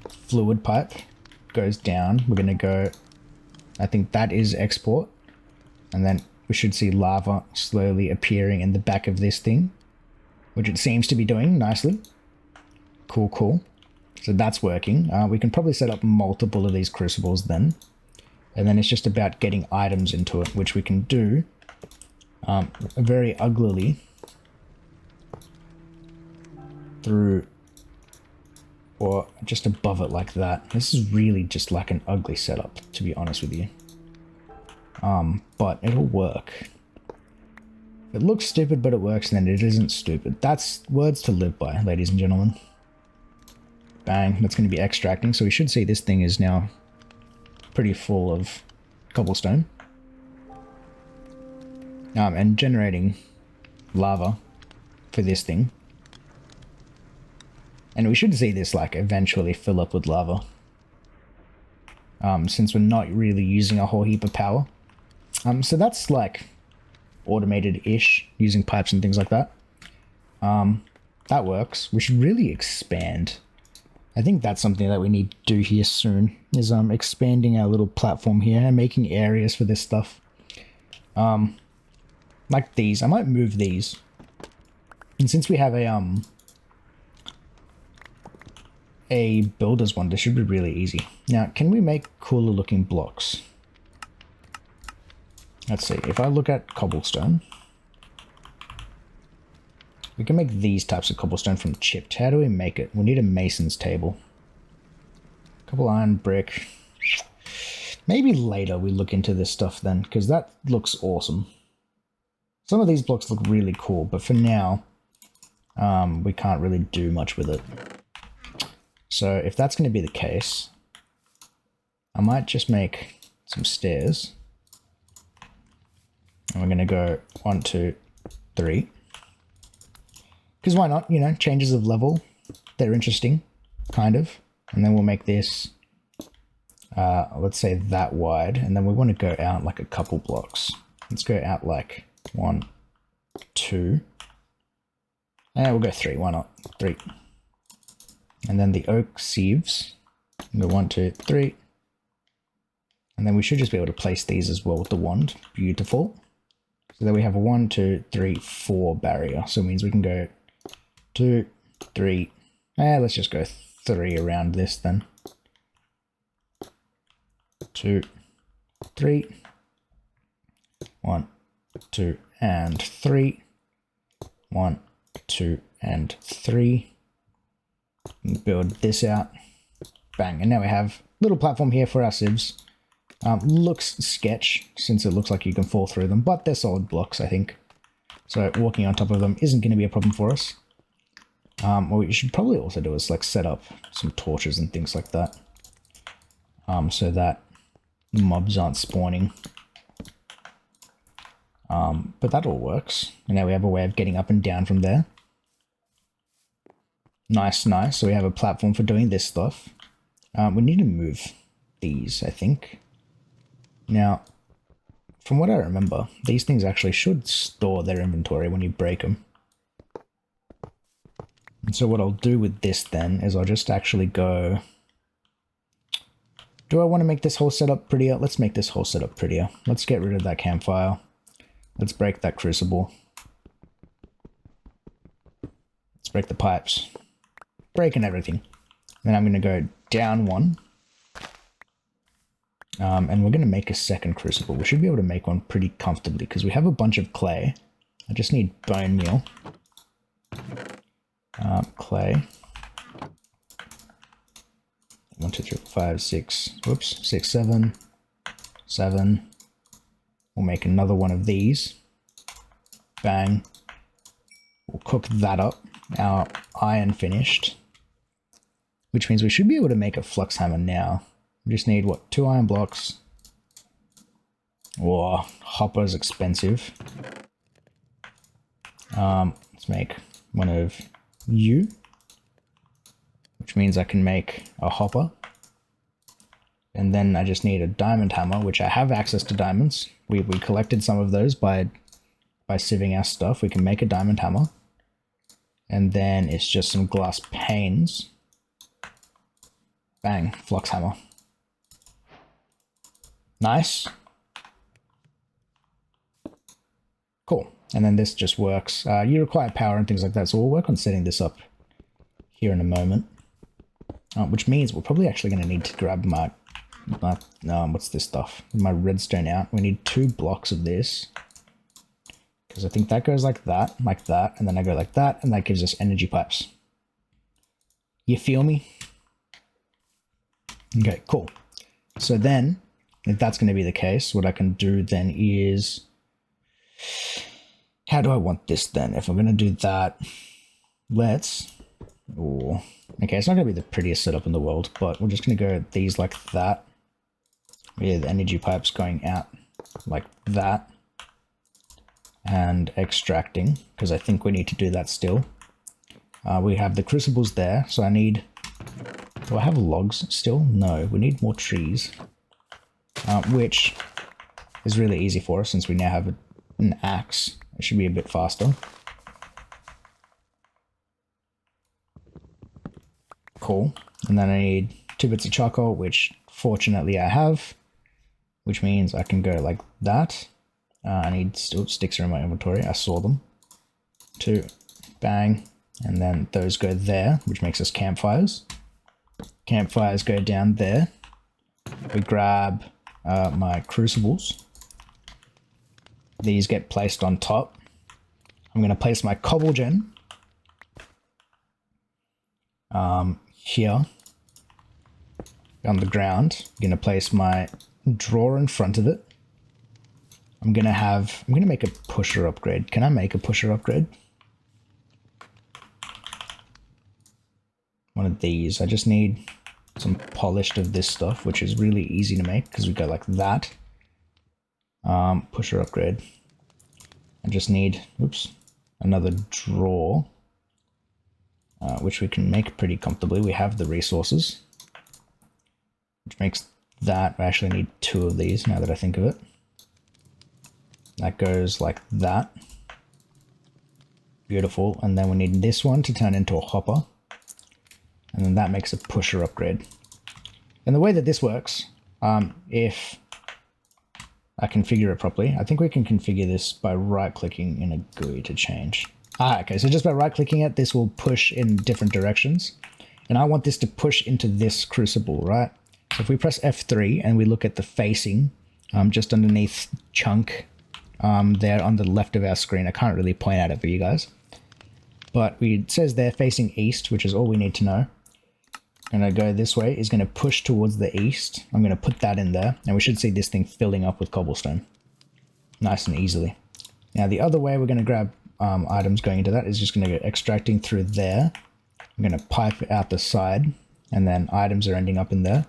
fluid pipe goes down. We're gonna go, I think that is export, and then we should see lava slowly appearing in the back of this thing, which it seems to be doing nicely. Cool, cool. So that's working. We can probably set up multiple of these crucibles then. And then it's just about getting items into it, which we can do very uglily through, or just above it like that. This is really just like an ugly setup, to be honest with you. But it'll work. It looks stupid, but it works, and then it isn't stupid. That's words to live by, ladies and gentlemen. Bang, that's going to be extracting, so we should see this thing is now pretty full of cobblestone. And generating lava for this thing. And we should see this like eventually fill up with lava. Since we're not really using a whole heap of power. So that's like automated-ish, using pipes and things like that. That works. We should really expand. I think that's something that we need to do here soon, is expanding our little platform here and making areas for this stuff. Like these. I might move these. And since we have a builder's one, this should be really easy. Now, can we make cooler looking blocks? Let's see. If I look at cobblestone, we can make these types of cobblestone from chipped. How do we make it? We need a mason's table. Couple iron brick. Maybe later we look into this stuff then, because that looks awesome. Some of these blocks look really cool, but for now, we can't really do much with it. So if that's going to be the case, I might just make some stairs. And we're going to go 1, 2, 3. Because why not? You know, changes of level. They're interesting, kind of. And then we'll make this, let's say that wide. And then we want to go out like a couple blocks. Let's go out like 1, 2. And we'll go 3. Why not? 3. And then the oak sieves. Go 1, 2, 3. And then we should just be able to place these as well with the wand. Beautiful. So then we have a 1, 2, 3, 4 barrier. So it means we can go 2, 3. Let's just go 3 around this then. 2, 3. 1, 2, and 3. 1, 2, and 3. Build this out. Bang. And now we have a little platform here for our sieves. Looks sketch, since it looks like you can fall through them, but they're solid blocks, I think. So walking on top of them isn't going to be a problem for us. What we should probably also do is like set up some torches and things like that. So that mobs aren't spawning. But that all works. And now we have a way of getting up and down from there. Nice, nice. So we have a platform for doing this stuff. We need to move these, I think. Now, from what I remember, these things actually should store their inventory when you break them. And so what I'll do with this then is I'll just actually go... Do I want to make this whole setup prettier? Let's make this whole setup prettier. Let's get rid of that campfire. Let's break that crucible. Let's break the pipes. Breaking everything. Then I'm going to go down 1. And we're going to make a second crucible. We should be able to make one pretty comfortably because we have a bunch of clay. I just need bone meal. Clay. 1, 2, 3, 4, 5, 6. Whoops. 6, 7. 7. We'll make another one of these. Bang. We'll cook that up. Our iron finished. Which means we should be able to make a flux hammer now. We just need, what, 2 iron blocks. Whoa, hopper's expensive. Let's make one of you. Which means I can make a hopper. And then I just need a diamond hammer, which I have access to diamonds. We collected some of those by sieving our stuff. We can make a diamond hammer. And then it's just some glass panes. Bang, flux hammer. Nice. Cool. And then this just works. You require power and things like that, so we'll work on setting this up here in a moment. Which means we're probably actually going to need to grab my what's this stuff? My redstone out. We need 2 blocks of this. Because I think that goes like that, and then I go like that, and that gives us energy pipes. You feel me? Okay, cool. So then, if that's going to be the case, what I can do then is... How do I want this then? If I'm going to do that, let's... Ooh. Okay, it's not going to be the prettiest setup in the world, but we're just going to go these like that. With energy pipes going out like that. And extracting, because I think we need to do that still. We have the crucibles there, so I need... Do I have logs still? No, we need more trees. Which is really easy for us since we now have an axe. It should be a bit faster. Cool. And then I need 2 bits of charcoal, which fortunately I have, which means I can go like that. I need still sticks are in my inventory. I saw them. 2, bang, and then those go there, which makes us campfires. Campfires go down there. We grab my crucibles. These get placed on top. I'm going to place my cobble gen here on the ground. I'm going to place my drawer in front of it. I'm going to make a pusher upgrade. Can I make a pusher upgrade? One of these. I just need some polished of this stuff, which is really easy to make because we go like that. Pusher upgrade. I just need, oops, another drawer, which we can make pretty comfortably. We have the resources, which makes that, I actually need 2 of these now that I think of it. That goes like that. Beautiful. And then we need this one to turn into a hopper. And then that makes a pusher upgrade. And the way that this works, if I configure it properly, I think we can configure this by right-clicking in a GUI to change. Okay, so just by right-clicking it, this will push in different directions. And I want this to push into this crucible, right? So if we press F3 and we look at the facing, just underneath chunk there on the left of our screen, I can't really point at it for you guys. But it says there facing east, which is all we need to know. And I go this way, is going to push towards the east. I'm going to put that in there, and we should see this thing filling up with cobblestone. Nice and easily. Now the other way we're going to grab items going into that is just going to go extracting through there. I'm going to pipe out the side, and then items are ending up in there.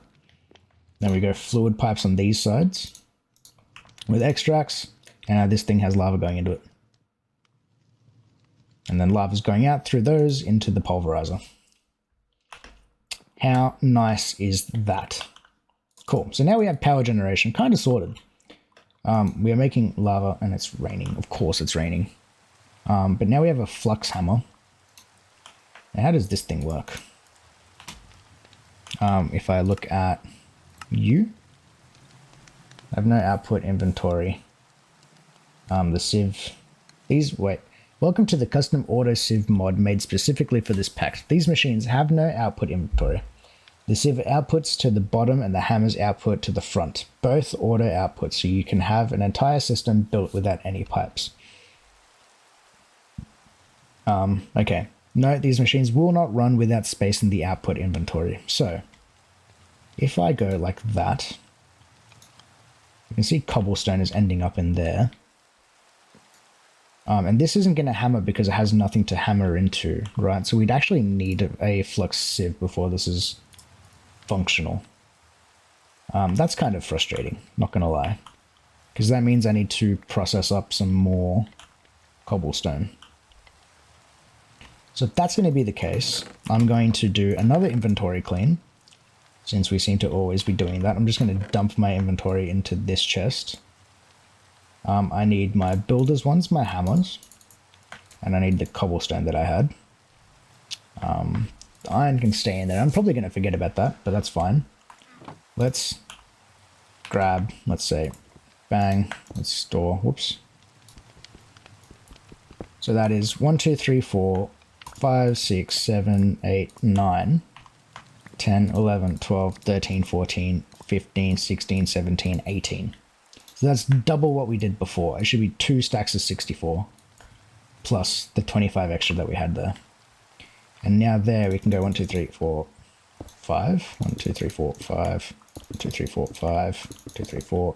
Then we go fluid pipes on these sides with extracts, and now this thing has lava going into it. And then lava's going out through those into the pulverizer. How nice is that? Cool. So now we have power generation, kind of sorted. We are making lava and it's raining. Of course it's raining. But now we have a flux hammer. Now how does this thing work? If I look at you, I have no output inventory. The sieve, welcome to the custom auto sieve mod made specifically for this pack. These machines have no output inventory. The sieve outputs to the bottom and the hammer's output to the front. Both auto outputs, so you can have an entire system built without any pipes. Okay. Note these machines will not run without space in the output inventory. So, if I go like that, you can see cobblestone is ending up in there. And this isn't going to hammer because it has nothing to hammer into, right? So we'd actually need a flux sieve before this is functional. That's kind of frustrating, not going to lie. Because that means I need to process up some more cobblestone. So if that's going to be the case, I'm going to do another inventory clean. Since we seem to always be doing that, I'm just going to dump my inventory into this chest. I need my builder's ones, my hammers, and I need the cobblestone that I had. The iron can stay in there. I'm probably going to forget about that, but that's fine. Let's grab, let's say, bang, let's store, whoops. So that is 1, 2, 3, 4, 5, 6, 7, 8, 9, 10, 11, 12, 13, 14, 15, 16, 17, 18. So that's double what we did before. It should be 2 stacks of 64 plus the 25 extra that we had there. And now there we can go 1, 2, 3, 4, 5. 1, 2, 3, 4, 5. 1, 2, 3, 4, 5. 1, 2, 3, 4.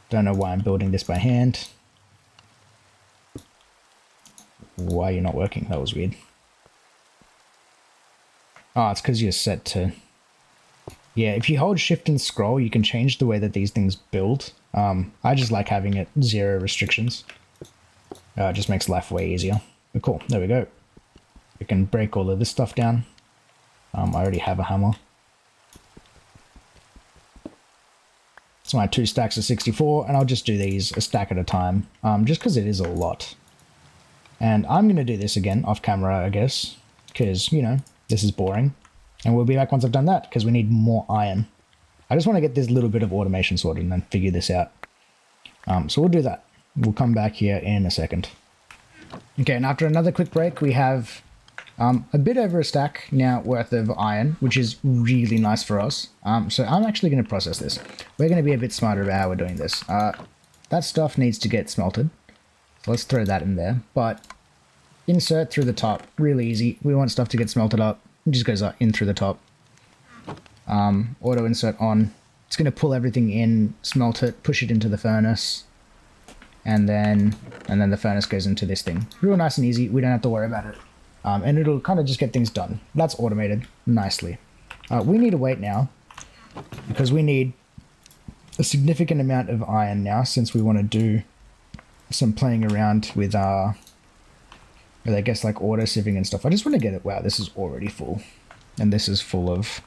Don't know why I'm building this by hand. Why are you not working? That was weird. Oh, it's because you're set to... Yeah, if you hold shift and scroll, you can change the way that these things build. I just like having it 0 restrictions. It just makes life way easier. But cool, there we go. We can break all of this stuff down. I already have a hammer. It's my 2 stacks of 64, and I'll just do these a stack at a time, just because it is a lot. And I'm going to do this again off camera, I guess, because, you know, this is boring. And we'll be back once I've done that, because we need more iron. I just want to get this little bit of automation sorted and then figure this out. So we'll do that. We'll come back here in a second. Okay, and after another quick break, we have a bit over a stack now worth of iron, which is really nice for us. So I'm actually going to process this. We're going to be a bit smarter about how we're doing this. That stuff needs to get smelted. So let's throw that in there. But insert through the top, really easy. We want stuff to get smelted up. It just goes in through the top. Auto insert on. It's going to pull everything in, smelt it, push it into the furnace. And then the furnace goes into this thing. Real nice and easy. We don't have to worry about it. And it'll kind of just get things done. That's automated nicely. We need to wait now, because we need a significant amount of iron now, since we want to do some playing around with I guess like auto sieving and stuff. I just want to get it. Wow, this is already full. And this is full of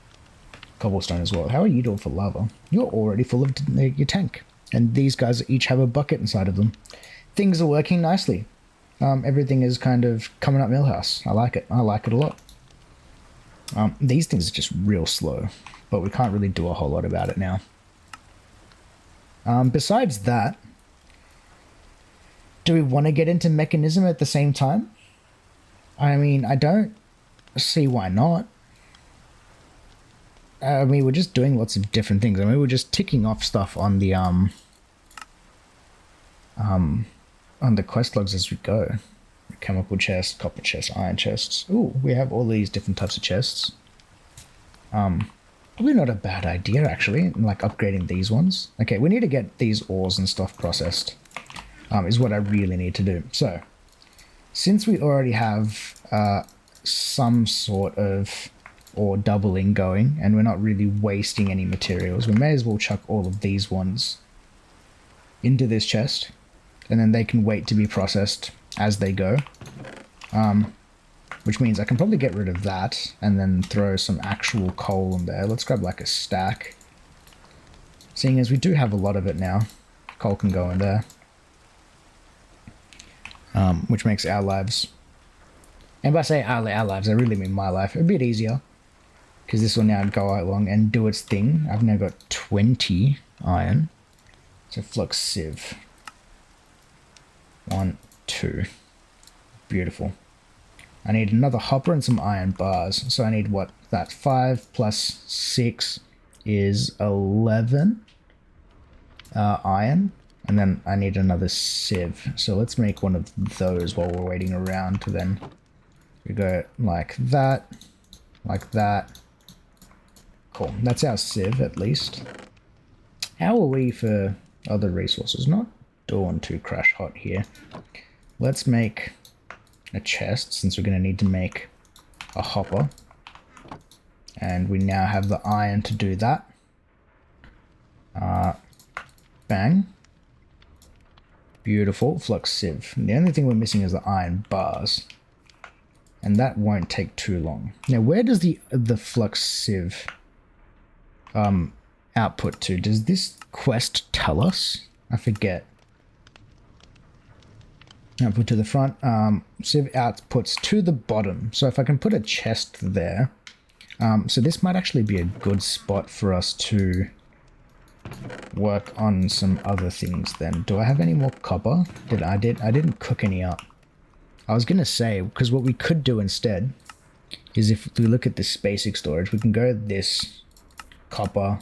cobblestone as well. How are you doing for lava? You're already full of your tank. And these guys each have a bucket inside of them. Things are working nicely. Everything is kind of coming up Millhouse. I like it. I like it a lot. These things are just real slow, but we can't really do a whole lot about it now. Besides that, do we want to get into mechanism at the same time? I mean, I don't see why not. I mean, we're just doing lots of different things. I mean, we're just ticking off stuff on the quest logs as we go. Chemical chest, copper chest, iron chests. Ooh, we have all these different types of chests. Probably not a bad idea, actually, like upgrading these ones. Okay, we need to get these ores and stuff processed, is what I really need to do. So, since we already have some sort of ore doubling going, and we're not really wasting any materials, we may as well chuck all of these ones into this chest, and then they can wait to be processed as they go. Which means I can probably get rid of that and then throw some actual coal in there. Let's grab like a stack. Seeing as we do have a lot of it now, coal can go in there. Which makes our lives, and by saying our lives, I really mean my life, a bit easier. Because this will now go along and do its thing. I've now got 20 iron. So Flux Sieve. 1, 2. Beautiful. I need another hopper and some iron bars. So I need what? That 5 plus 6 is 11 iron. And then I need another sieve. So let's make one of those while we're waiting around. Then we go like that. Like that. Cool. That's our sieve, at least. How are we for other resources? Not doing too crash hot here. Let's make a chest, since we're going to need to make a hopper. And we now have the iron to do that. Bang. Beautiful. Flux Sieve. The only thing we're missing is the iron bars. And that won't take too long. Now, where does the Flux Sieve output to? Does this quest tell us? I forget. Output to the front. Sieve outputs to the bottom. So if I can put a chest there. So this might actually be a good spot for us to work on some other things then. Do I have any more copper? I didn't cook any up. I was going to say, because what we could do instead is if we look at this basic storage, we can go this copper,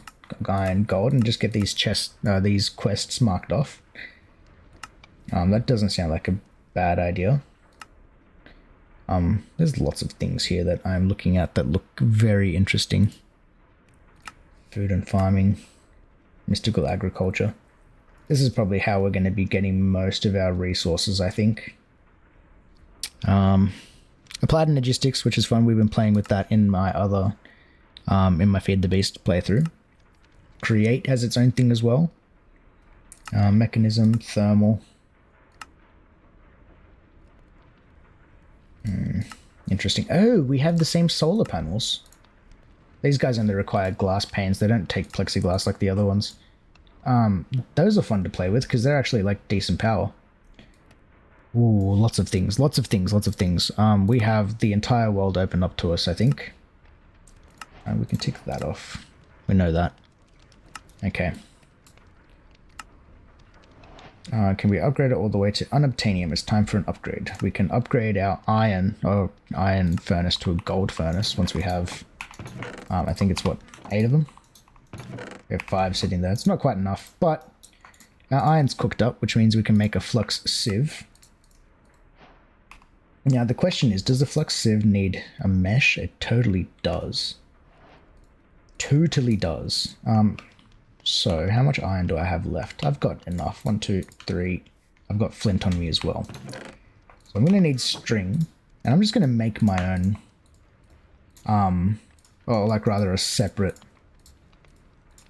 iron, gold, and just get these these quests marked off. That doesn't sound like a bad idea. There's lots of things here that I'm looking at that look very interesting. Food and farming, mystical agriculture. This is probably how we're going to be getting most of our resources, I think. Applied logistics, which is fun. We've been playing with that in my other, in my Feed the Beast playthrough. Create has its own thing as well. Mechanism, thermal. Interesting. Oh, we have the same solar panels. These guys only require glass panes. They don't take plexiglass like the other ones. Those are fun to play with because they're actually like decent power. Ooh, lots of things, lots of things, lots of things. We have the entire world open up to us, I think. And we can tick that off. We know that. Okay. Can we upgrade it all the way to unobtainium? It's time for an upgrade. We can upgrade our iron furnace to a gold furnace once we have, I think it's what, 8 of them? We have 5 sitting there. It's not quite enough, but our iron's cooked up, which means we can make a Flux Sieve. Now the question is, does the Flux Sieve need a mesh? It totally does. Totally does. So how much iron do I have left? I've got enough. 1, 2, 3. I've got flint on me as well. So I'm going to need string, and I'm just going to make my own, or like rather a separate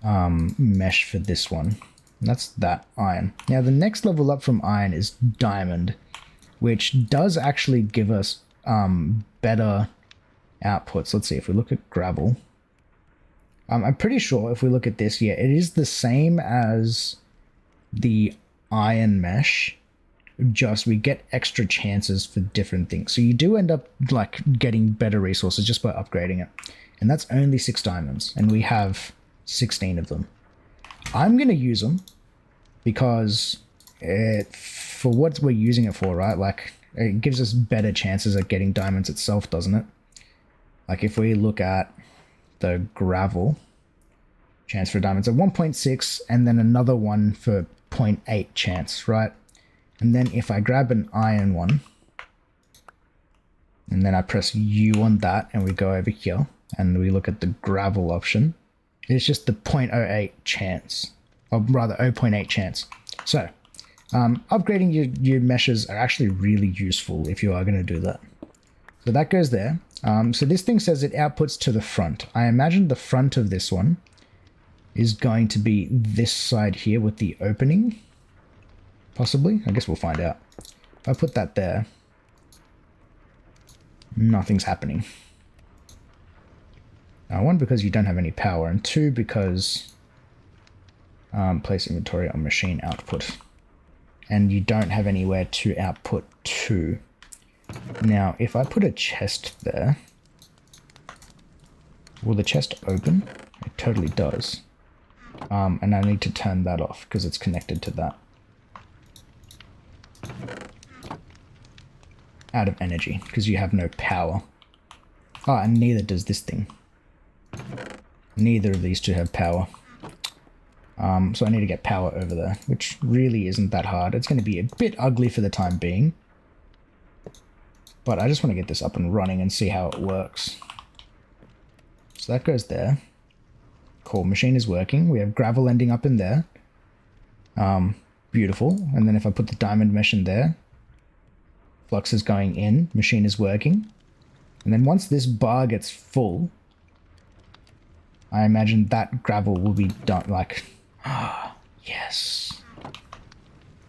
mesh for this one. And that's that iron. Now the next level up from iron is diamond, which does actually give us better outputs. Let's see if we look at gravel. I'm pretty sure if we look at this, yeah, it is the same as the iron mesh, just we get extra chances for different things. So you do end up like getting better resources just by upgrading it. And that's only 6 diamonds, and we have 16 of them. I'm going to use them because for what we're using it for, right? Like it gives us better chances at getting diamonds itself, doesn't it? Like if we look at the gravel chance for diamonds at 1.6 and then another one for 0.8 chance, right? And then if I grab an iron one and then I press U on that and we go over here and we look at the gravel option, it's just the 0.08 chance, or rather 0.8 chance. So upgrading your meshes are actually really useful if you are going to do that. So that goes there. So this thing says it outputs to the front. I imagine the front of this one is going to be this side here with the opening. Possibly. I guess we'll find out. If I put that there, nothing's happening. One, because you don't have any power, and 2, because place inventory on machine output. And you don't have anywhere to output to. Now, if I put a chest there, will the chest open? It totally does. And I need to turn that off because it's connected to that. Out of energy, because you have no power. Oh, and neither does this thing. Neither of these two have power. So I need to get power over there, which really isn't that hard. It's going to be a bit ugly for the time being. But I just want to get this up and running and see how it works. So that goes there. Cool, machine is working. We have gravel ending up in there. Beautiful. And then if I put the diamond mesh in there, flux is going in, machine is working. And then once this bar gets full, I imagine that gravel will be done, like, yes.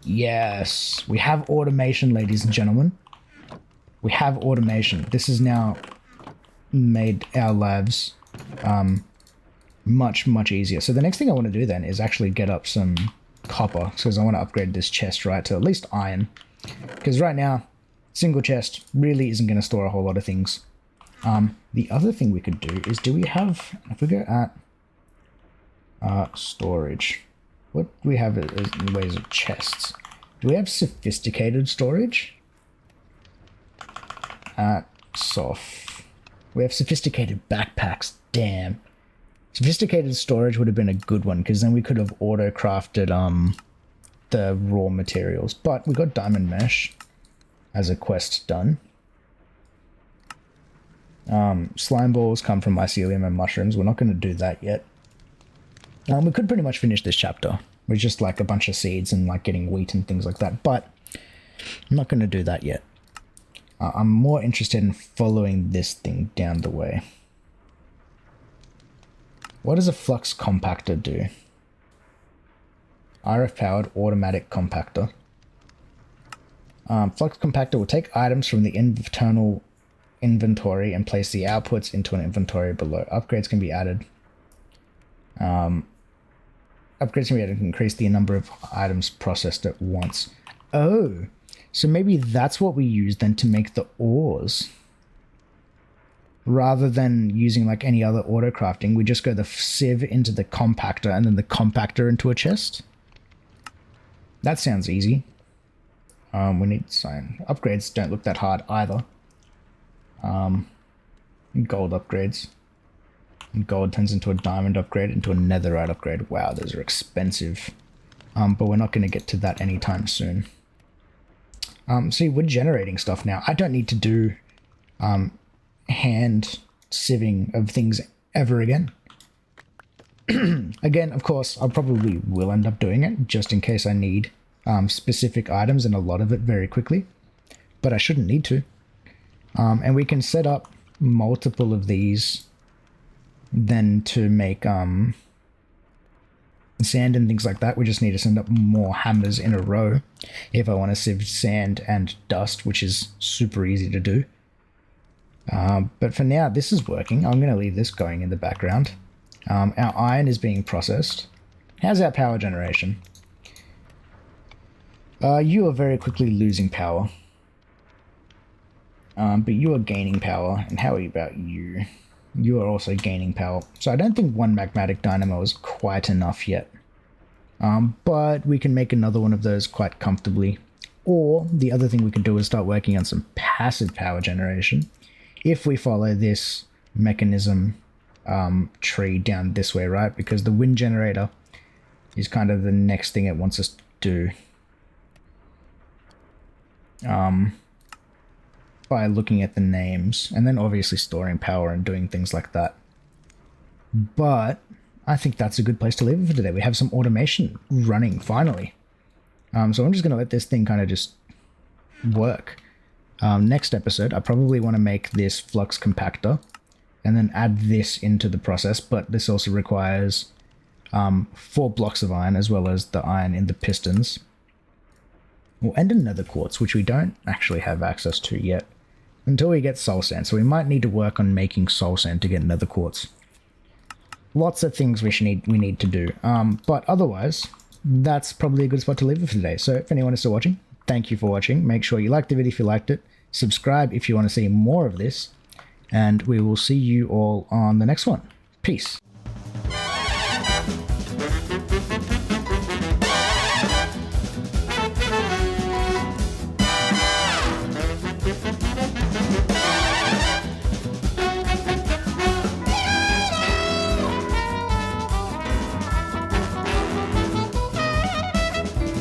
Yes, we have automation, ladies and gentlemen. We have automation. This has now made our lives much, much easier. So the next thing I want to do then is actually get up some copper, because I want to upgrade this chest, right, to at least iron. Because right now, single chest really isn't going to store a whole lot of things. The other thing we could do is, do we have, if we go at storage, what do we have in ways of chests? Do we have sophisticated storage? At soft. We have sophisticated backpacks. Damn. Sophisticated storage would have been a good one, because then we could have auto-crafted the raw materials. But we got diamond mesh as a quest done. Slime balls come from mycelium and mushrooms. We're not going to do that yet. We could pretty much finish this chapter with just like a bunch of seeds and like getting wheat and things like that, but I'm not going to do that yet. I'm more interested in following this thing down the way. What does a Flux Compactor do? RF-powered automatic compactor. Flux Compactor will take items from the internal inventory and place the outputs into an inventory below. Upgrades can be added. Upgrades can be added to increase the number of items processed at once. Oh, so maybe that's what we use then to make the ores. rather than using like any other auto crafting, we just go the sieve into the compactor and then the compactor into a chest. That sounds easy. We need sign upgrades. Don't look that hard either. Gold upgrades. And gold turns into a diamond upgrade, into a netherite upgrade. Wow, those are expensive. But we're not going to get to that anytime soon. See, we're generating stuff now. I don't need to do hand sieving of things ever again. Again, of course, I probably will end up doing it just in case I need specific items and a lot of it very quickly. But I shouldn't need to. And we can set up multiple of these then to make sand and things like that. We just need to send up more hammers in a row if I want to sieve sand and dust, which is super easy to do. But for now, this is working. I'm going to leave this going in the background. Our iron is being processed. How's our power generation? You are very quickly losing power. But you are gaining power. And how about you? You are also gaining power. So I don't think one Magmatic Dynamo is quite enough yet. But we can make another one of those quite comfortably. Or the other thing we can do is start working on some passive power generation. If we follow this mechanism tree down this way, right? Because the wind generator is kind of the next thing it wants us to do. By looking at the names, and then obviously storing power and doing things like that. But I think that's a good place to leave it for today. We have some automation running, finally. So I'm just going to let this thing kind of just work. Next episode, I probably want to make this Flux Compactor, and then add this into the process, but this also requires 4 blocks of iron, as well as the iron in the pistons. And another quartz, which we don't actually have access to yet until we get soul sand. So we might need to work on making soul sand to get another quartz. Lots of things we need to do. But otherwise, that's probably a good spot to leave it for today. So if anyone is still watching, thank you for watching. Make sure you like the video if you liked it. Subscribe if you want to see more of this. And we will see you all on the next one. Peace.